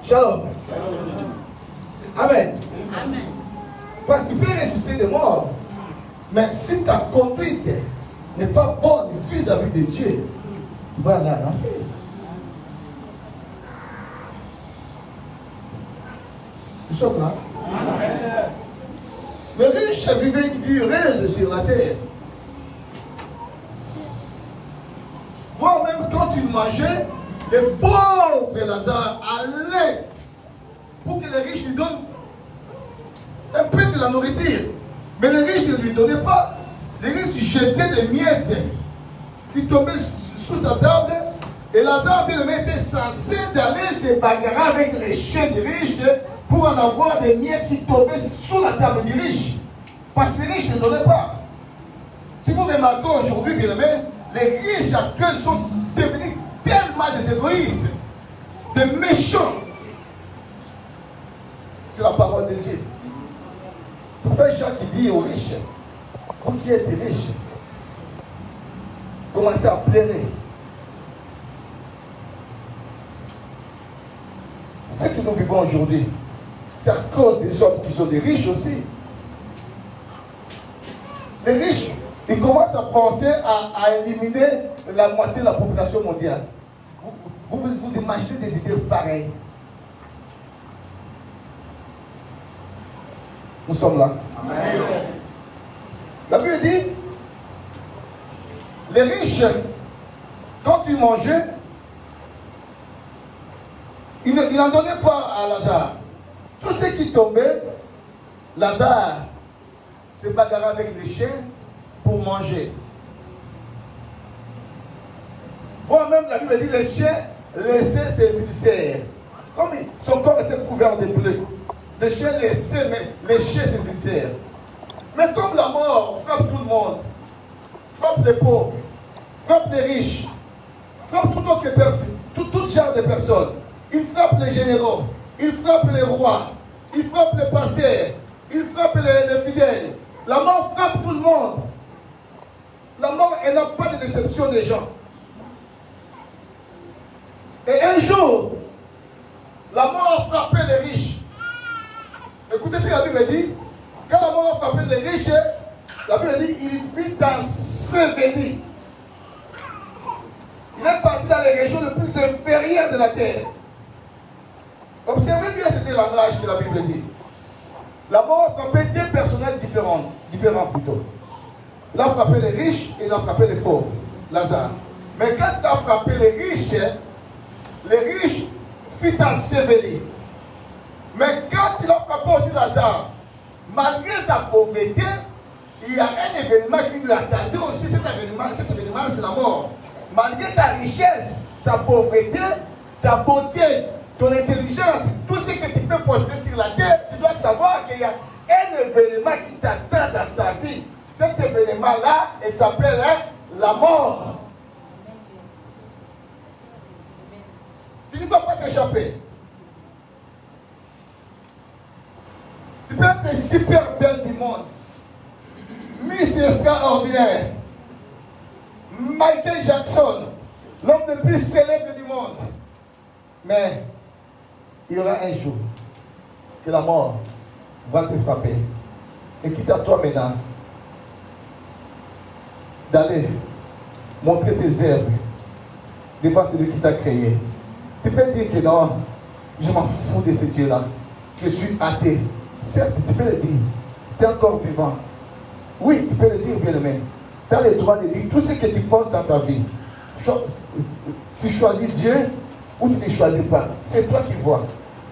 Shalom. Amen. Amen. Parce que tu peux ressusciter des morts. Mais si ta conduite n'est pas bonne vis-à-vis de Dieu, tu vas aller en enfer. Nous sommes là. Le riche vivait une vie heureuse sur la terre. Moi-même, quand il mangeait, les pauvres Lazare allaient pour que les riches lui donnent un peu de la nourriture. Mais les riches ne lui donnaient pas. Les riches jetaient des miettes. Ils tombaient sous sa table Et Lazare, bien aimé, était censé d'aller se bagarrer avec les chiens des riches pour en avoir des miettes qui tombaient sous la table du riche. Parce que les riches ne donnaient pas. Si vous remarquez aujourd'hui, bien aimé, les riches actuels sont devenus tellement des égoïstes, des méchants. C'est la parole de Dieu. C'est pas Jean qui dit aux riches, vous qui êtes riches, commencez à pleurer. Ce que nous vivons aujourd'hui, c'est à cause des hommes qui sont des riches aussi. Les riches, ils commencent à penser à éliminer la moitié de la population mondiale. Vous imaginez des idées pareilles? Nous sommes là. Amen. La Bible dit, les riches, quand ils mangeaient, ils n'en donnaient pas à Lazare. Tout ce qui tombait, Lazare se bagarrait avec les chiens pour manger. Moi-même, la Bible dit, les chiens laissaient ses ulcères. Comme son corps était couvert de plaies, les chiens laissaient, mais les chiens ses ulcères. Mais comme la mort frappe tout le monde, frappe les pauvres, frappe les riches, frappe tout genre de personnes, il frappe les généraux, il frappe les rois, il frappe les pasteurs, il frappe les fidèles. La mort frappe tout le monde. La mort, elle n'a pas de déception des gens. Et un jour, la mort a frappé les riches. Écoutez ce que la Bible dit. Quand la mort a frappé les riches, la Bible dit, il fit ensevelir. Il est parti dans les régions les plus inférieures de la terre. Observez bien ce langage que la Bible dit. La mort a frappé deux personnages différents plutôt. Il a frappé les riches et il a frappé les pauvres, Lazare. Mais quand il a frappé les riches fit ensevelir. Mais quand il a frappé aussi Lazare, malgré sa pauvreté, il y a un événement qui lui attendait aussi. Cet événement, c'est la mort. Malgré ta richesse, ta pauvreté, ta beauté, ton intelligence, tout ce que tu peux posséder sur la terre, tu dois savoir qu'il y a un événement qui t'attend dans ta vie. Cet événement-là, il s'appelle la mort. Tu ne vas pas t'échapper. Tu peux être super belle du monde. Miss extraordinaire. Michael Jackson, l'homme le plus célèbre du monde. Mais il y aura un jour que la mort va te frapper. Et quitte à toi maintenant d'aller montrer tes œuvres devant celui qui t'a créé. Tu peux dire que non, je m'en fous de ce Dieu-là. Je suis athée. Certes, tu peux le dire. Tu es encore vivant. Oui, tu peux le dire, bien-aimé. Tu as le droit de dire tout ce que tu penses dans ta vie. Tu choisis Dieu ou tu ne choisis pas. C'est toi qui vois.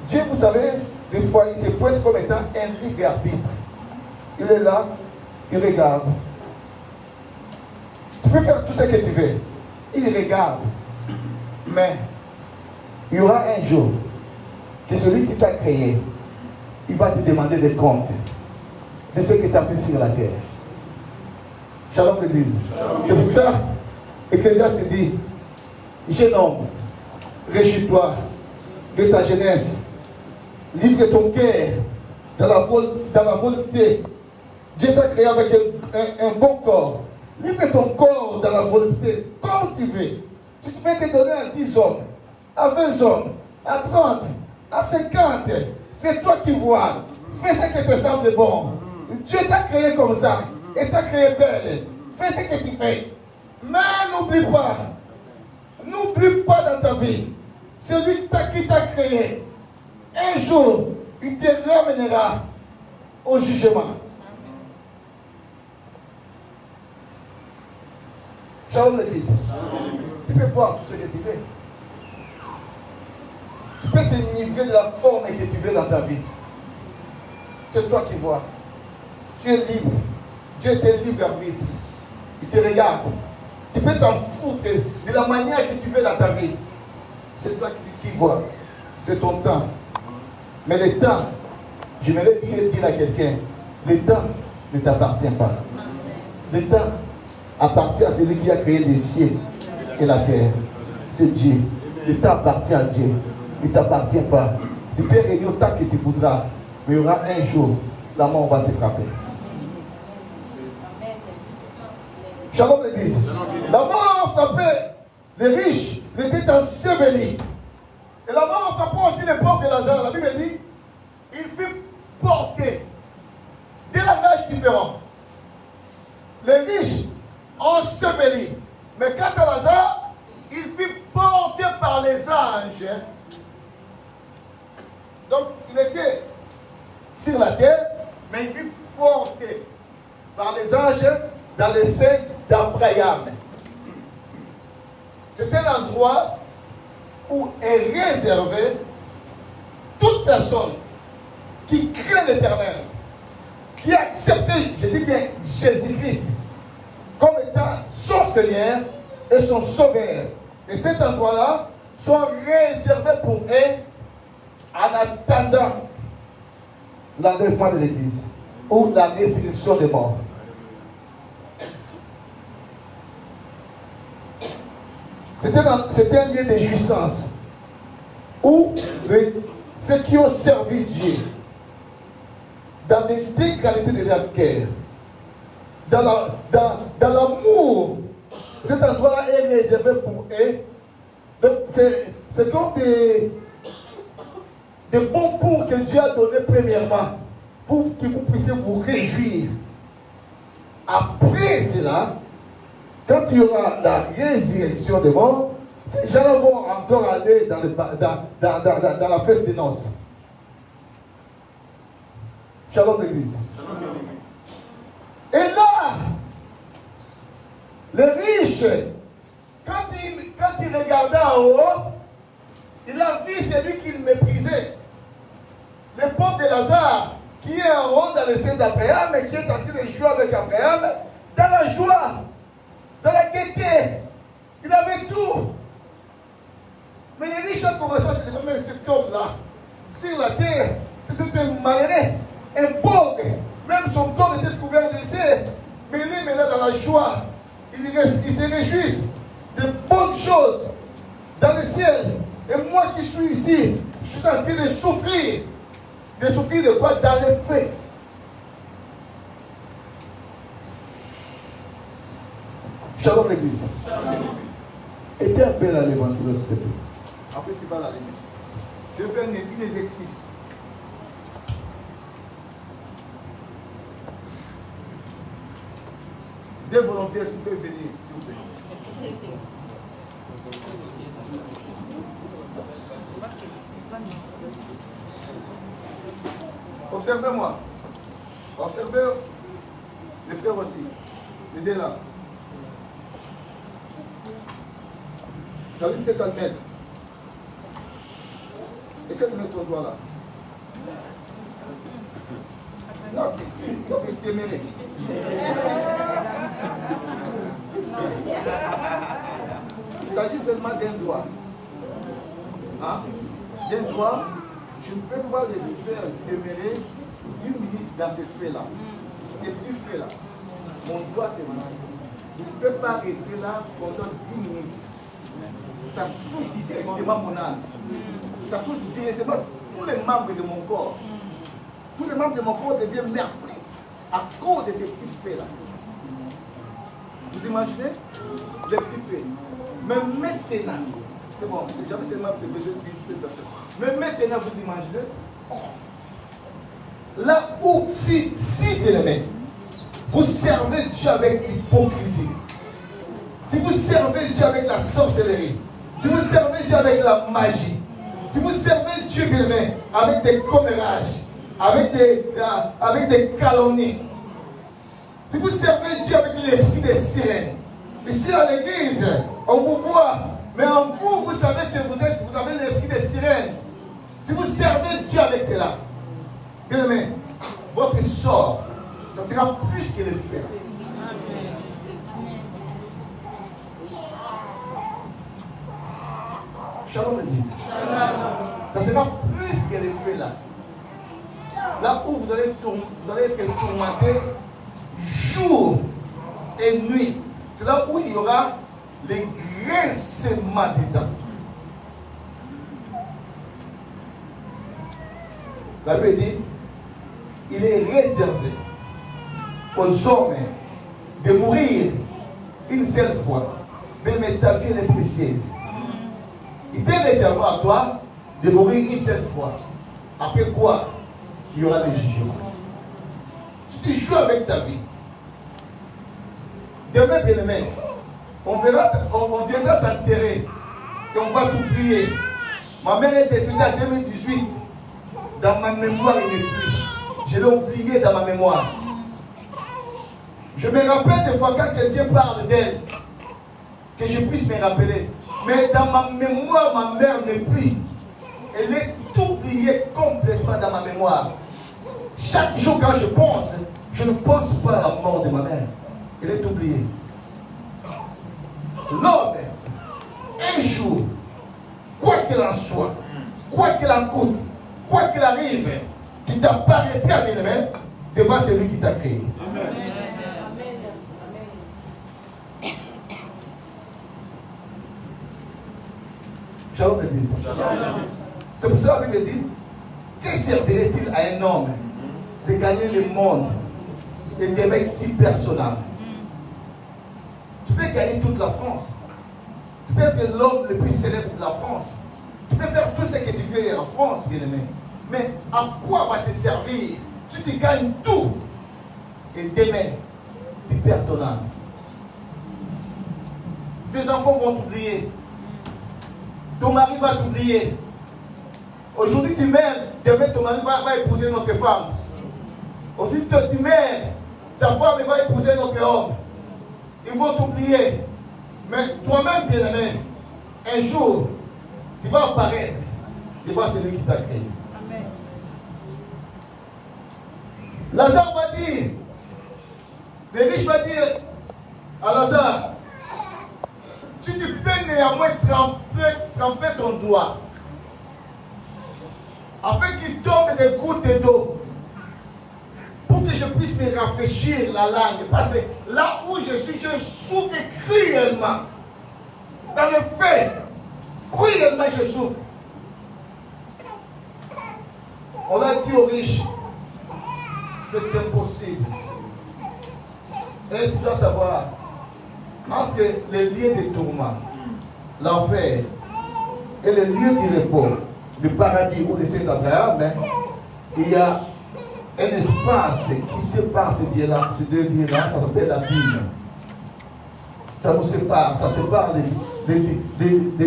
Dieu, vous savez, des fois, il se pointe comme étant un libre arbitre. Il est là, il regarde. Tu peux faire tout ce que tu veux. Il regarde. Mais il y aura un jour que celui qui t'a créé, il va te demander des comptes de ce que tu as fait sur la terre. Shalom l'église. C'est pour ça, Ecclésiaste dit, jeune homme, réjouis-toi de ta jeunesse. Livre ton cœur dans la volonté. Dieu t'a créé avec un bon corps. Livre ton corps dans la volonté, comme tu veux. Si tu peux te donner à 10 hommes, à 20 hommes, à 30, à 50, c'est toi qui vois. Fais ce qui te semble bon. Dieu t'a créé comme ça. Et t'a créé belle. Fais ce que tu fais. Mais n'oublie pas dans ta vie, celui qui t'a créé, un jour, il te ramènera au jugement. Shalom l'église. Tu peux boire tout ce que tu veux. Tu peux te livrer de la forme que tu veux dans ta vie. C'est toi qui vois. Tu es libre. Dieu est libre arbitre. Il te regarde. Tu peux t'en foutre de la manière que tu veux dans ta vie. C'est toi qui vois. C'est ton temps. Mais le temps, j'aimerais dire à quelqu'un, le temps ne t'appartient pas. Le temps appartient à celui qui a créé les cieux et la terre. C'est Dieu. Le temps appartient à Dieu. Il ne t'appartient pas. Tu peux régner autant que tu voudras. Mais il y aura un jour, la mort va te frapper. Shalom l'église. La mort frappait les riches, ils étaient ensevelis. Et la mort frappait aussi les pauvres de Lazare. La Bible dit, il fut porté. Des langages différents. Les riches ensevelis. Mais quant à Lazare, il fut porté par les anges. Donc, il était sur la terre, mais il fut porté par les anges dans les seins d'Abraham. C'est un endroit où est réservé toute personne qui craint l'Éternel, qui a accepté, je dis bien Jésus-Christ, comme étant son Seigneur et son Sauveur. Et cet endroit-là sont réservés pour eux en attendant l'enlèvement de l'Église ou la résurrection des morts. C'était un lieu de jouissance où ceux qui ont servi Dieu dans l'intégralité de leur cœur, dans l'amour, cet endroit-là est réservé pour eux. Donc c'est comme des bons points que Dieu a donnés premièrement pour que vous puissiez vous réjouir. Après cela, quand il y aura la résurrection des morts, ces gens vont encore aller dans la fête des noces. Shalom l'église. Et là, le riche, quand il regardait en haut, il a vu celui qu'il méprisait. Le pauvre Lazare, qui est en haut dans le sein d'Abraham et qui est en train de jouer avec Abraham, dans la joie, dans la gaieté, il avait tout. Mais les riches ont commencé à se demander cet homme-là. Sur la terre, c'était un malheureux, un pauvre. Même son corps était couvert de cerfs. Mais lui, maintenant, dans la joie, il se réjouit de bonnes choses dans le ciel. Et moi qui suis ici, je suis en train de souffrir. De souffrir de quoi? Dans les faits. Shalom l'église. Aidez un peu la l'évangile, s'il te plaît. Après tu vas la limite. Je vais faire un exercice. Des volontaires, s'ils peuvent venir, s'il vous plaît. Observez-moi. Observez les frères aussi. Les deux là. J'allume 50 mètres. Essaye de mettre ton doigt là. Non, tu t'es mêlé. Il s'agit seulement d'un doigt. Hein? D'un doigt, je ne peux pas les faire demeurer 10 minutes dans ce fait-là. C'est du fait-là. Mon doigt, c'est moi. Je ne peux pas rester là pendant 10 minutes. Ça touche directement mon âme. Ça touche directement tous les membres de mon corps. Tous les membres de mon corps deviennent meurtris à cause de ces petits faits-là. Vous imaginez? Les petits faits. Mais maintenant, c'est bon, j'avais seulement besoin de cette personne. Mais maintenant, vous imaginez? Là où, si bien aimé, vous servez Dieu avec l'hypocrisie, si vous servez Dieu avec la sorcellerie, si vous servez Dieu avec la magie, si vous servez Dieu bien aimé avec des commérages, avec des calomnies, si vous servez Dieu avec l'esprit des sirènes, ici à l'église, on vous voit, mais en vous, vous savez que vous avez l'esprit des sirènes. Si vous servez Dieu avec cela, bien aimé, votre sort, ça sera plus que le fer. Shalom l'église. Ça sera plus que l'effet là. Là où vous allez être tourmenté jour et nuit. C'est là où il y aura les grincements dedans. La Bible dit, il est réservé aux hommes de mourir une seule fois. Mais ta vie est précieuse. Il t'est réservé à toi de mourir une seule fois. Après quoi, il y aura des jugements. Si tu joues avec ta vie, demain, bien aimé, on viendra t'enterrer et on va t'oublier. Ma mère est décédée en 2018. Dans ma mémoire, il n'est plus. Je l'ai oublié dans ma mémoire. Je me rappelle des fois quand quelqu'un parle d'elle, que je puisse me rappeler. Mais dans ma mémoire, ma mère n'est plus. Elle est oubliée complètement dans ma mémoire. Chaque jour quand je pense, je ne pense pas à la mort de ma mère. Elle est oubliée. L'homme, un jour, quoi qu'il en soit, quoi qu'il en coûte, quoi qu'il arrive, tu t'apparaîtras bien-aimé devant celui qui t'a créé. Amen. Shalom l'église. C'est pour ça que la Bible dit, que servirait-il à un homme de gagner le monde et d'aimer si personnel? Tu peux gagner toute la France. Tu peux être l'homme le plus célèbre de la France. Tu peux faire tout ce que tu veux en France, bien-aimé. Mais à quoi va te servir si tu gagnes tout et demain, tu perds ton âme? Tes enfants vont t'oublier. Ton mari va t'oublier. Aujourd'hui, tu m'aimes. Demain, ton mari va épouser une autre femme. Aujourd'hui, tu m'aimes. Ta femme va épouser un autre homme. Ils vont t'oublier. Mais toi-même, bien-aimé, un jour, tu vas apparaître devant celui qui t'a créé. Amen. Lazare va dire, le riche va dire à Lazare, si tu peux néanmoins tremper ton doigt, afin qu'il tombe des gouttes d'eau, pour que je puisse me rafraîchir la langue. Parce que là où je suis, je souffre cruellement. Dans le fait, cruellement je souffre. On a dit aux riches, c'est impossible. Et tu dois savoir, entre les lieux de tourment, l'enfer, et les lieux du repos, le paradis ou le Saint d'Abraham, il y a un espace qui sépare ces deux lieux-là, ça s'appelle la Bible. Ça nous sépare, ça sépare les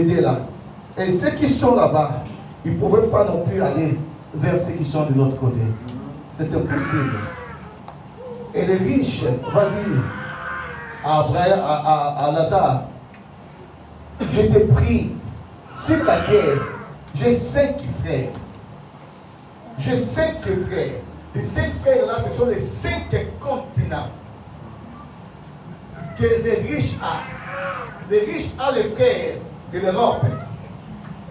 deux là. Et ceux qui sont là-bas, ils ne pouvaient pas non plus aller vers ceux qui sont de l'autre côté. C'est impossible. Et les riches vont dire à Lazare, je te prie, sur la terre, j'ai 5 frères. J'ai 5 frères. Les 5 frères-là, ce sont les 5 continents que les riches ont. Les riches ont les frères de l'Europe.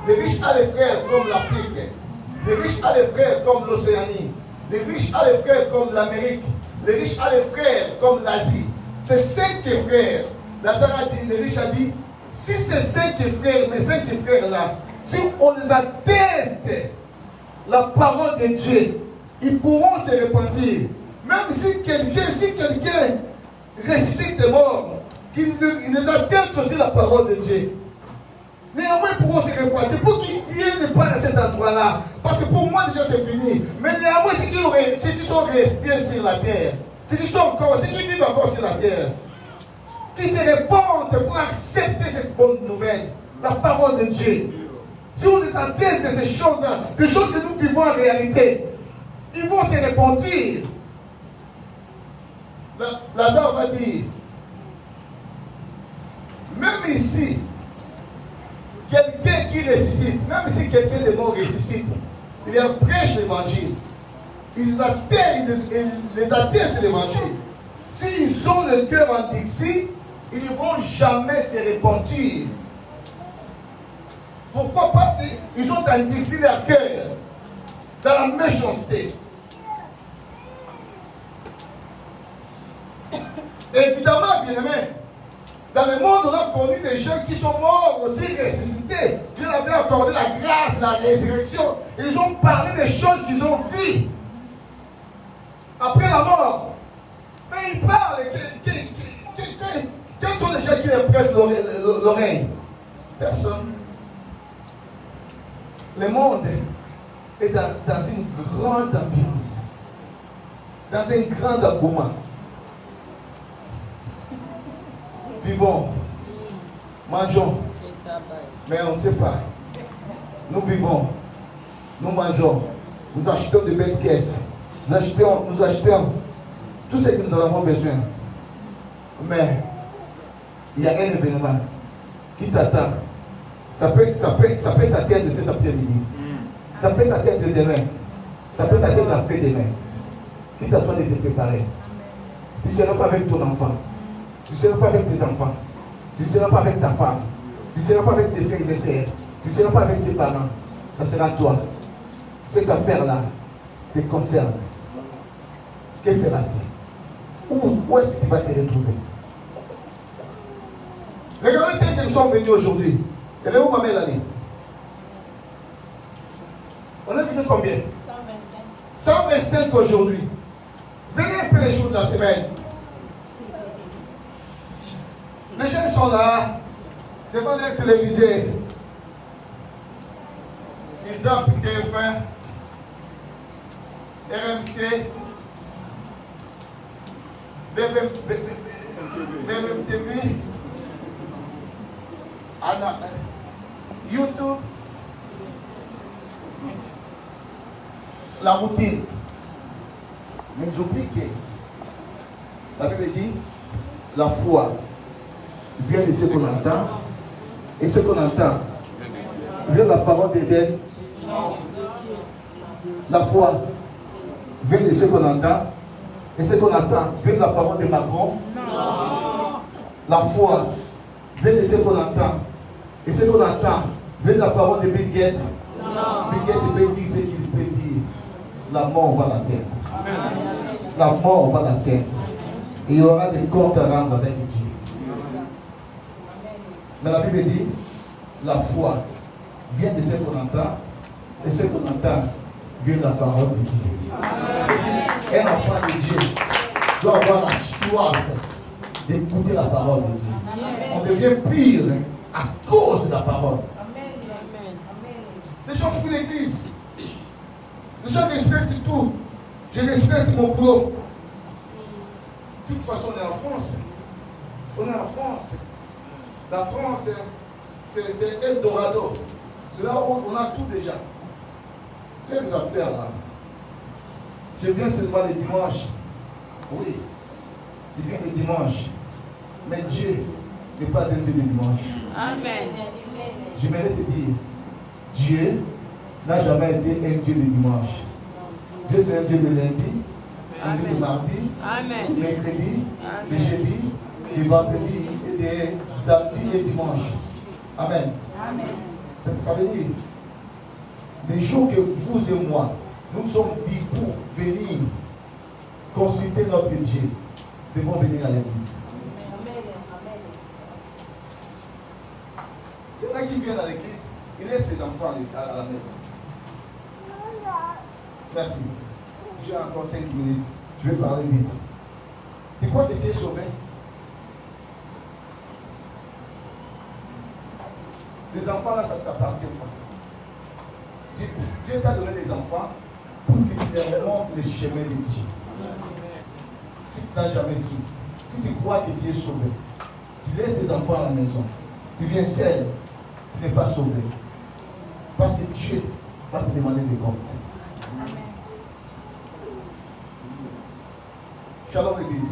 Les riches ont les frères comme l'Afrique. Les riches ont les frères comme l'Océanie. Les riches ont les frères comme l'Amérique. Les riches ont les frères comme l'Asie. Ces 5 frères, Lazare a dit, les riches ont dit, si ces 5 frères, mes 5 frères-là, si on les atteste la parole de Dieu, ils pourront se repentir. Même si quelqu'un ressuscite des morts, qu'ils les attestent aussi la parole de Dieu. Néanmoins, ils pourront se repentir pour qu'ils ne viennent pas à cet endroit-là. Parce que pour moi, déjà, c'est fini. Mais néanmoins, ceux qui sont restés sur la terre, ceux qui vivent encore sur la terre, qui se répandent pour accepter cette bonne nouvelle, la parole de Dieu. Si on les atteste de ces choses-là, des choses que nous vivons en réalité, ils vont se repentir. Lazare va dire, même ici, quelqu'un qui ressuscite, même si quelqu'un de mort ressuscite, il prêche l'évangile. Ils attestent l'évangile. S'ils ont le cœur endurci, ils ne vont jamais se repentir. Pourquoi? Parce qu'ils ont endurci leur cœur dans la méchanceté. Évidemment, bien aimé, dans le monde, on a connu des gens qui sont morts aussi ressuscités. Dieu leur avait accordé la grâce, la résurrection. Ils ont parlé des choses qu'ils ont vues après la mort. Mais ils parlent. Quels sont les gens qui les prêtent l'oreille? Personne. Le monde est dans une grande ambiance, dans un grand engouement. Vivons, mangeons, mais on ne sait pas. Nous vivons, nous mangeons, nous achetons de belles caisses, nous achetons tout ce que nous avons besoin. Mais il y a un événement qui t'attend. Ça peut t'atteindre cet après-midi. Ça peut t'atteindre demain. Ça peut t'atteindre après-demain. Qui t'attend de te préparer. Tu ne seras pas avec ton enfant. Tu ne seras pas avec tes enfants. Tu ne seras pas avec ta femme. Tu ne seras pas avec tes frères et tes sœurs. Tu ne seras pas avec tes parents. Ça sera toi. Cette affaire-là te concerne. Que feras-tu? Où est-ce que tu vas te retrouver? Regardez tel qu'ils sont venus aujourd'hui. Et là où ma mère allait? On est venu combien? 125. 125 aujourd'hui. Venez un peu les jours de la semaine. Les gens sont là, devant leur téléviseur. Ils ont TF1, RMC, BMTV, YouTube, la routine. Mais ils oublient que la Bible dit la foi vient de ce qu'on entend, et ce qu'on entend vient de la parole d'Éden. La foi vient de ce qu'on entend, et ce qu'on entend vient de la parole de Macron. La foi vient de ce qu'on entend, et ce qu'on entend vient de la parole de Bill Gates. Bill Gates peut dire ce qu'il peut dire. La mort va l'atteindre. La mort va l'atteindre. Il y aura des comptes à rendre avec Dieu. Mais la Bible dit, la foi vient de ce qu'on entend, et ce qu'on entend vient de la parole de Dieu. Un enfant de Dieu doit avoir la soif d'écouter la parole de Dieu. On devient pire à cause de la parole. Les gens fouillent l'église. Les gens respectent tout. Je respecte mon boulot. De toute façon, on est en France. On est en France. La France, c'est Eldorado. C'est là où on a tout déjà. Quelles affaires là? Je viens seulement le dimanche. Oui, je viens le dimanche. Mais Dieu n'est pas un Dieu de dimanche. Amen. J'aimerais te dire, Dieu n'a jamais été un Dieu de dimanche. Dieu c'est un Dieu de lundi, un Dieu de mardi, de mercredi, de jeudi, de vendredi, de samedi et dimanche. Amen. Amen. Ça veut dire, les jours que vous et moi, nous sommes dits pour venir consulter notre Dieu, devons venir à l'église. Il y en a qui viennent à l'église, ils laissent ses enfants à la maison. Merci. J'ai encore 5 minutes. Je vais parler vite. Tu crois que tu es sauvé? Les enfants là, ça ne t'appartient pas. Dieu t'a donné des enfants pour que tu leur montres les chemins de Dieu. Si tu n'as jamais su, si tu crois que tu es sauvé, tu laisses tes enfants à la maison. Tu viens seul, tu n'es pas sauvé. Parce que Dieu va te demander des comptes. Shalom l'église.